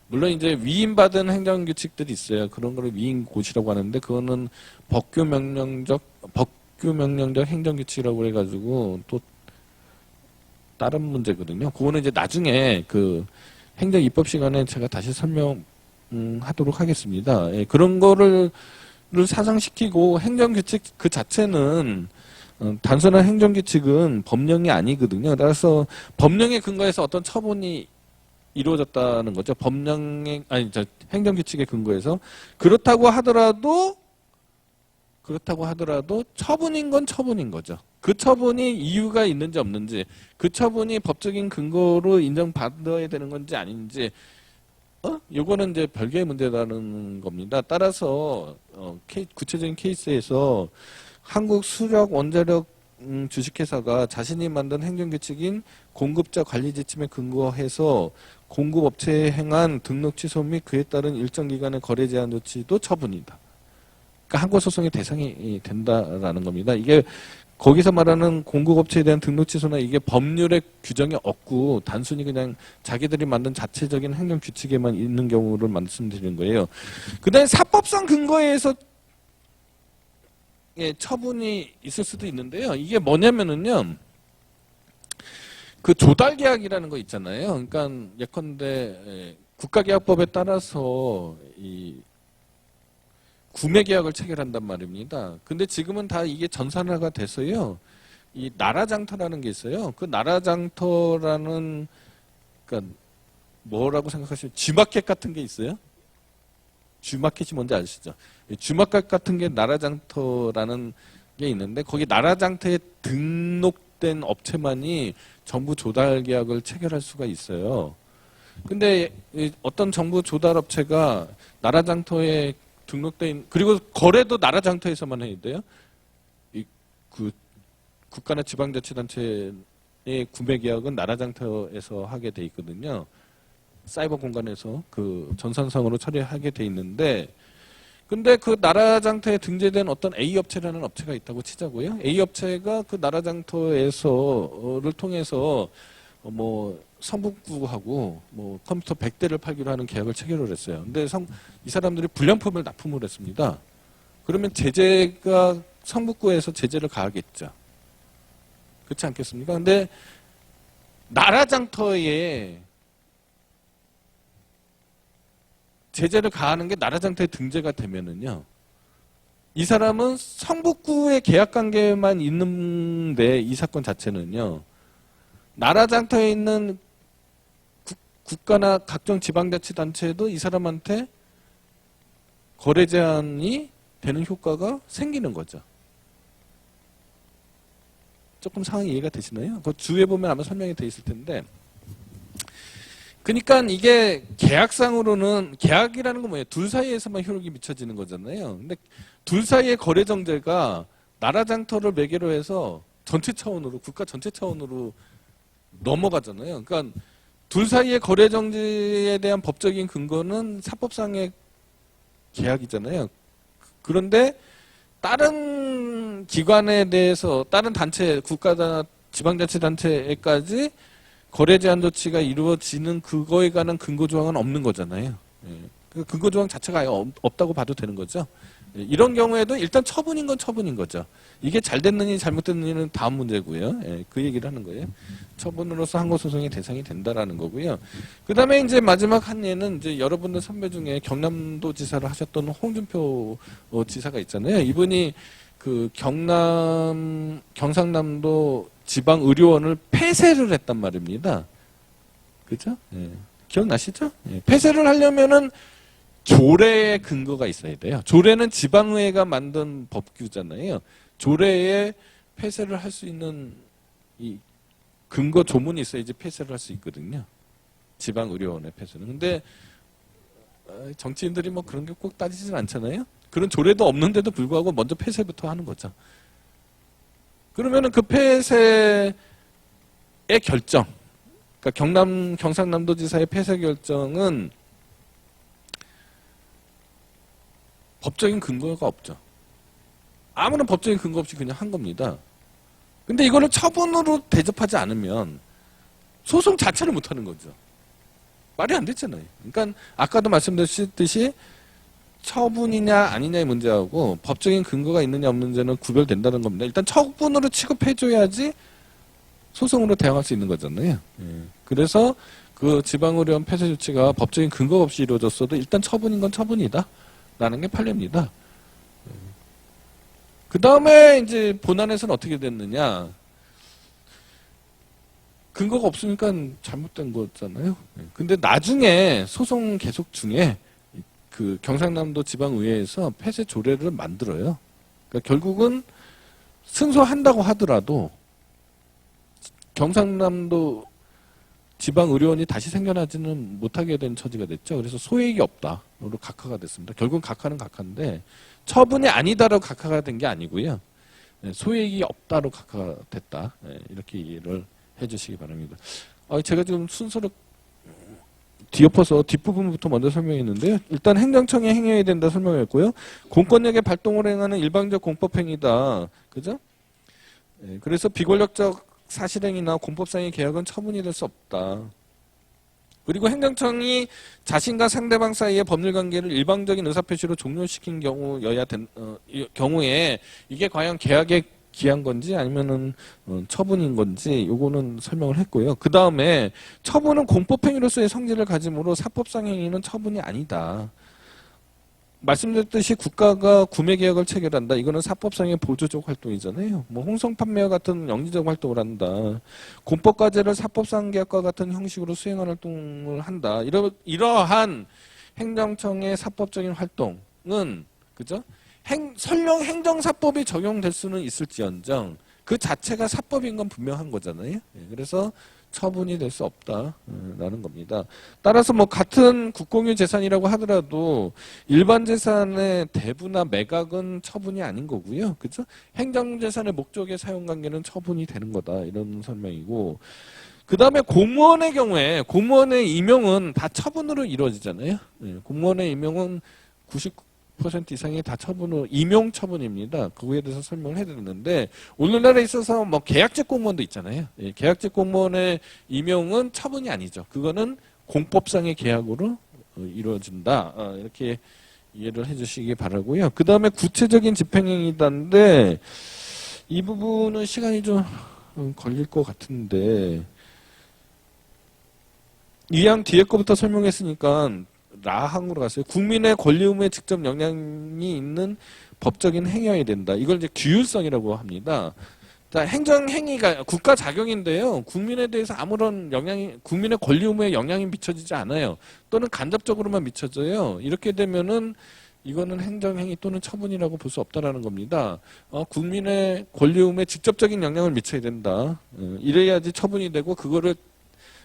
물론 이제 위임받은 행정규칙들이 있어요. 그런 거를 위임고시라고 하는데 그거는 법규명령적 행정규칙이라고 해가지고 또 다른 문제거든요. 그거는 이제 나중에 그 행정 입법 시간에 제가 다시 설명하도록 하겠습니다. 예, 그런 거를 사상시키고 행정규칙 그 자체는 단순한 행정규칙은 법령이 아니거든요. 따라서 법령에 근거해서 어떤 처분이 이루어졌다는 거죠. 행정규칙에 근거해서 그렇다고 하더라도 처분인 건 처분인 거죠. 그 처분이 이유가 있는지 없는지, 그 처분이 법적인 근거로 인정받아야 되는 건지 아닌지, 요거는 이제 별개의 문제라는 겁니다. 따라서 구체적인 케이스에서 한국 수력 원자력 주식회사가 자신이 만든 행정규칙인 공급자 관리 지침에 근거해서 공급업체에 행한 등록 취소 및 그에 따른 일정 기간의 거래 제한 조치도 처분이다. 그러니까 항고소송의 대상이 된다라는 겁니다. 이게 거기서 말하는 공급업체에 대한 등록 취소나 이게 법률의 규정이 없고 단순히 그냥 자기들이 만든 자체적인 행정규칙에만 있는 경우를 말씀드리는 거예요. 그 다음에 사법상 근거에 의해서 처분이 있을 수도 있는데요. 이게 뭐냐면은요. 그 조달 계약이라는 거 있잖아요. 그러니까 예컨대 국가계약법에 따라서 이 구매 계약을 체결한단 말입니다. 근데 지금은 다 이게 전산화가 돼서요. 이 나라장터라는 게 있어요. 그 나라장터라는 그러니까 뭐라고 생각하시면 G마켓 같은 게 있어요. G마켓이 뭔지 아시죠? G마켓 같은 게 나라장터라는 게 있는데 거기 나라장터에 등록된 업체만이 정부 조달 계약을 체결할 수가 있어요. 근데 어떤 정부 조달 업체가 나라장터에 등록된 그리고 거래도 나라장터에서만 해야 돼요. 그 국가나 지방자치단체의 구매 계약은 나라장터에서 하게 돼 있거든요. 사이버 공간에서 그 전산상으로 처리하게 돼 있는데 근데 그 나라장터에 등재된 어떤 A 업체라는 업체가 있다고 치자고요. A 업체가 그 나라장터에서를 통해서 뭐 성북구하고 뭐 컴퓨터 100대를 팔기로 하는 계약을 체결을 했어요. 근데 이 사람들이 불량품을 납품을 했습니다. 그러면 제재가 성북구에서 제재를 가하겠죠. 그렇지 않겠습니까? 근데 나라장터에 제재를 가하는 게 나라장터에 등재가 되면은요. 이 사람은 성북구의 계약관계만 있는데 이 사건 자체는요. 나라장터에 있는 국가나 각종 지방자치단체도 이 사람한테 거래 제한이 되는 효과가 생기는 거죠. 조금 상황이 이해가 되시나요? 그 주에 보면 아마 설명이 돼 있을 텐데 그러니까 이게 계약상으로는 계약이라는 건 뭐예요? 둘 사이에서만 효력이 미쳐지는 거잖아요. 근데 둘 사이의 거래 정제가 나라장터를 매개로 해서 전체 차원으로 국가 전체 차원으로 넘어가잖아요. 그러니까 둘 사이의 거래 정지에 대한 법적인 근거는 사법상의 계약이잖아요. 그런데 다른 기관에 대해서 다른 단체, 국가나 지방자치단체에까지 거래 제한 조치가 이루어지는 그거에 관한 근거 조항은 없는 거잖아요. 그 근거 조항 자체가 아예 없다고 봐도 되는 거죠. 이런 경우에도 일단 처분인 건 처분인 거죠. 이게 잘 됐느니 잘못됐느니는 다음 문제고요. 그 얘기를 하는 거예요. 처분으로서 항고소송의 대상이 된다라는 거고요. 그 다음에 이제 마지막 한 예는 이제 여러분들 선배 중에 경남도 지사를 하셨던 홍준표 지사가 있잖아요. 이분이 그 경상남도 지방의료원을 폐쇄를 했단 말입니다. 그죠? 기억나시죠? 폐쇄를 하려면은 조례의 근거가 있어야 돼요. 조례는 지방의회가 만든 법규잖아요. 조례에 폐쇄를 할 수 있는 이 근거 조문이 있어야지 폐쇄를 할 수 있거든요. 지방의료원의 폐쇄는. 근데 정치인들이 뭐 그런 게 꼭 따지진 않잖아요. 그런 조례도 없는데도 불구하고 먼저 폐쇄부터 하는 거죠. 그러면은 그 폐쇄의 결정, 그러니까 경상남도지사의 폐쇄 결정은 법적인 근거가 없죠. 아무런 법적인 근거 없이 그냥 한 겁니다. 근데 이거를 처분으로 대접하지 않으면 소송 자체를 못 하는 거죠. 말이 안 됐잖아요. 그러니까 아까도 말씀드렸듯이 처분이냐 아니냐의 문제하고 법적인 근거가 있느냐 없느냐는 구별된다는 겁니다. 일단 처분으로 취급해줘야지 소송으로 대항할 수 있는 거잖아요. 그래서 그 지방의료원 폐쇄 조치가 법적인 근거가 없이 이루어졌어도 일단 처분인 건 처분이다 라는 게 판례입니다. 그 다음에 이제 본안에서는 어떻게 됐느냐. 근거가 없으니까 잘못된 거잖아요. 근데 나중에 소송 계속 중에 그 경상남도 지방의회에서 폐쇄 조례를 만들어요. 그러니까 결국은 승소한다고 하더라도 경상남도 지방의료원이 다시 생겨나지는 못하게 된 처지가 됐죠. 그래서 소액이 없다로 각하가 됐습니다. 결국은 각하는 각하인데 처분이 아니다로 각하가 된 게 아니고요. 소액이 없다로 각하가 됐다. 이렇게 이해를 해주시기 바랍니다. 제가 지금 순서를 뒤엎어서 뒷부분부터 먼저 설명했는데요. 일단 행정청의 행해야 된다 설명했고요. 공권력의 발동을 행하는 일방적 공법행위다. 그죠? 그래서 비권력적 사실행위나 공법상의 계약은 처분이 될 수 없다. 그리고 행정청이 자신과 상대방 사이의 법률 관계를 일방적인 의사표시로 종료시킨 경우에 이게 과연 계약에 기한 건지 아니면은 처분인 건지 요거는 설명을 했고요. 그 다음에 처분은 공법행위로서의 성질을 가지므로 사법상 행위는 처분이 아니다. 말씀드렸듯이 국가가 구매계약을 체결한다. 이거는 사법상의 보조적 활동이잖아요. 뭐 홍성 판매와 같은 영리적 활동을 한다. 공법과제를 사법상 계약과 같은 형식으로 수행하는 활동을 한다. 이러한 행정청의 사법적인 활동은 그죠? 설령 행정사법이 적용될 수는 있을지언정 그 자체가 사법인 건 분명한 거잖아요. 그래서 처분이 될 수 없다라는 겁니다. 따라서 뭐 같은 국공유 재산이라고 하더라도 일반 재산의 대부나 매각은 처분이 아닌 거고요. 그죠? 행정재산의 목적의 사용관계는 처분이 되는 거다. 이런 설명이고. 그 다음에 공무원의 경우에 공무원의 임용은 다 처분으로 이루어지잖아요. 공무원의 임용은 99% 이상이 다 임용 처분입니다. 그거에 대해서 설명을 해드렸는데 오늘날에 있어서 뭐 계약직 공무원도 있잖아요. 계약직 공무원의 임용은 처분이 아니죠. 그거는 공법상의 계약으로 이루어진다. 이렇게 이해를 해주시기 바라고요. 그 다음에 구체적인 집행행위인데 이 부분은 시간이 좀 걸릴 것 같은데 이양 뒤에 거부터 설명했으니까 라항으로 갔어요. 국민의 권리 의무에 직접 영향이 있는 법적인 행위여야 된다. 이걸 이제 규율성이라고 합니다. 자, 행정행위가 국가 자격인데요. 국민에 대해서 아무런 국민의 권리 의무에 영향이 미쳐지지 않아요. 또는 간접적으로만 미쳐져요. 이렇게 되면은 이거는 행정행위 또는 처분이라고 볼 수 없다라는 겁니다. 국민의 권리 의무에 직접적인 영향을 미쳐야 된다. 이래야지 처분이 되고 그거를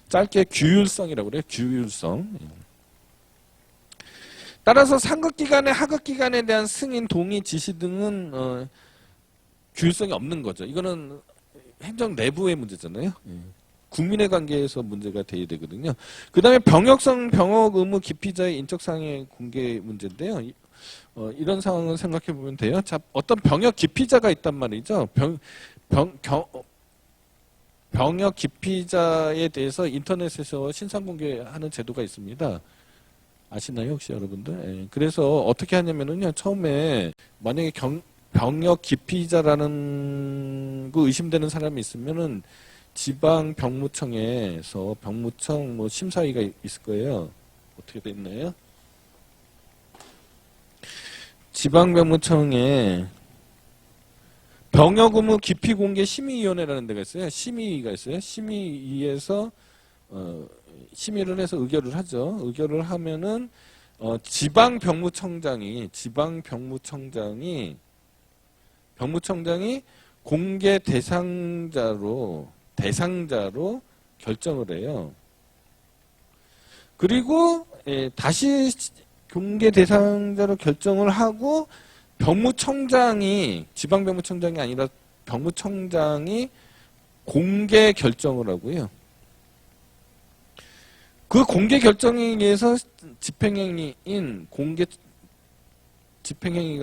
짧게 규율성이라고 그래요. 규율성. 따라서 상급기관의 하급기관에 대한 승인, 동의, 지시 등은 규율성이 없는 거죠. 이거는 행정 내부의 문제잖아요. 국민의 관계에서 문제가 돼야 되거든요. 그 다음에 병역성 병역 의무 기피자의 인적사항의 공개 문제인데요. 이런 상황을 생각해 보면 돼요. 자, 어떤 병역 기피자가 있단 말이죠. 병역 기피자에 대해서 인터넷에서 신상 공개하는 제도가 있습니다. 아시나요, 혹시 여러분들? 그래서 어떻게 하냐면은요, 처음에 만약에 병역 기피자라는 그 의심되는 사람이 있으면은 지방 병무청에서 병무청 뭐 심사위가 있을 거예요. 어떻게 돼 있나요? 지방 병무청에 병역 의무 기피 공개 심의위원회라는 데가 있어요. 심의위가 있어요. 심의위에서 심의를 해서 의결을 하죠. 의결을 하면은 지방 병무청장이 공개 대상자로 결정을 해요. 그리고 다시 공개 대상자로 결정을 하고 지방 병무청장이 아니라 병무청장이 공개 결정을 하고요. 그 공개 결정에 의해서 집행행위가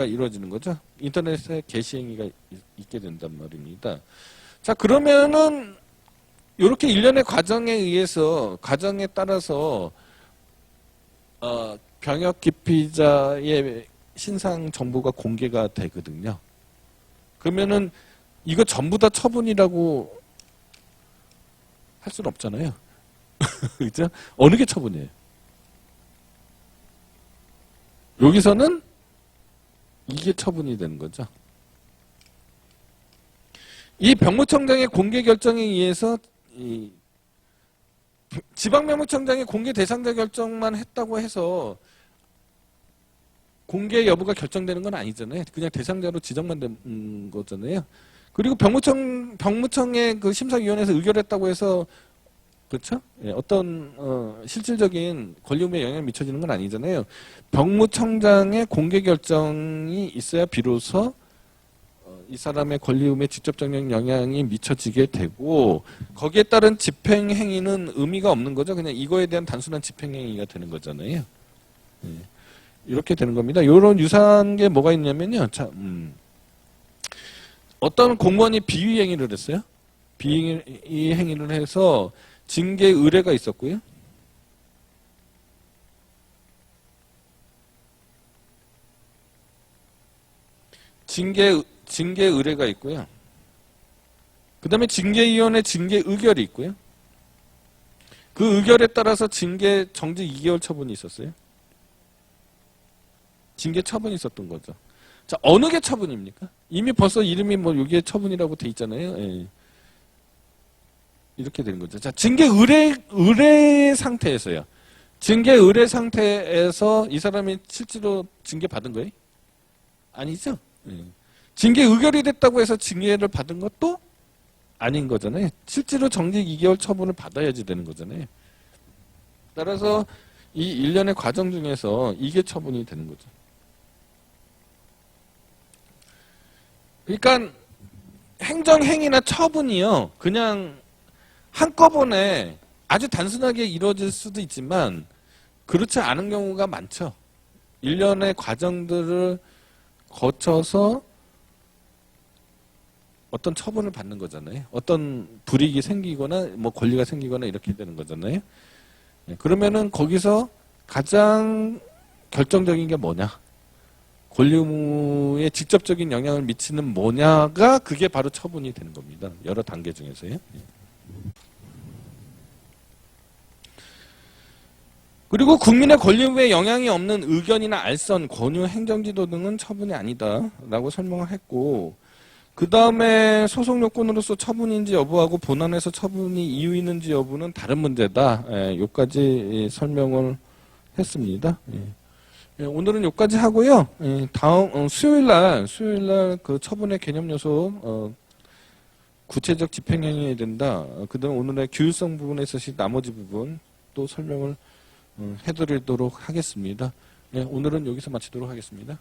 이루어지는 거죠. 인터넷에 게시행위가 있게 된단 말입니다. 자, 그러면은 이렇게 일련의 과정에 따라서 병역 기피자의 신상 정보가 공개가 되거든요. 그러면은 이거 전부 다 처분이라고 할 수는 없잖아요. 그죠? 어느 게 처분이에요? 여기서는 이게 처분이 되는 거죠. 이 병무청장의 공개 결정에 의해서 지방병무청장이 공개 대상자 결정만 했다고 해서 공개 여부가 결정되는 건 아니잖아요. 그냥 대상자로 지정만 된 거잖아요. 그리고 병무청의 그 심사위원회에서 의결했다고 해서 그렇죠? 어떤 실질적인 권리 의무에 영향을 미쳐지는 건 아니잖아요. 병무청장의 공개 결정이 있어야 비로소 이 사람의 권리 의무에 직접적인 영향이 미쳐지게 되고 거기에 따른 집행행위는 의미가 없는 거죠. 그냥 이거에 대한 단순한 집행행위가 되는 거잖아요. 이렇게 되는 겁니다. 이런 유사한 게 뭐가 있냐면요. 자, 어떤 공무원이 비위행위를 했어요. 비위행위를 해서 징계 의뢰가 있었고요. 징계 의뢰가 있고요. 그 다음에 징계위원회 징계 의결이 있고요. 그 의결에 따라서 징계 정직 2개월 처분이 있었어요. 징계 처분이 있었던 거죠. 자, 어느 게 처분입니까? 이미 벌써 이름이 뭐 여기에 처분이라고 돼 있잖아요. 예. 이렇게 되는 거죠. 자, 징계 의뢰 상태에서요. 징계 의뢰 상태에서 이 사람이 실제로 징계 받은 거예요? 아니죠. 예. 징계 의결이 됐다고 해서 징계를 받은 것도 아닌 거잖아요. 실제로 정직 2개월 처분을 받아야지 되는 거잖아요. 따라서 이 일련의 과정 중에서 이게 처분이 되는 거죠. 그러니까 행정행위나 처분이요. 그냥 한꺼번에 아주 단순하게 이루어질 수도 있지만 그렇지 않은 경우가 많죠. 일련의 과정들을 거쳐서 어떤 처분을 받는 거잖아요. 어떤 불이익이 생기거나 뭐 권리가 생기거나 이렇게 되는 거잖아요. 그러면은 거기서 가장 결정적인 게 뭐냐? 권리 의무에 직접적인 영향을 미치는 뭐냐가 그게 바로 처분이 되는 겁니다. 여러 단계 중에서요. 그리고 국민의 권리 의무에 영향이 없는 의견이나 알선, 권유, 행정지도 등은 처분이 아니다라고 설명을 했고, 그 다음에 소송 요건으로서 처분인지 여부하고 본안에서 처분이 이유 있는지 여부는 다른 문제다. 요까지 설명을 했습니다. 오늘은 요까지 하고요. 다음 수요일날 그 처분의 개념 요소 구체적 집행행위해야 된다. 그다음 오늘의 규율성 부분에 있어서 나머지 부분 또 설명을 해드리도록 하겠습니다. 오늘은 여기서 마치도록 하겠습니다.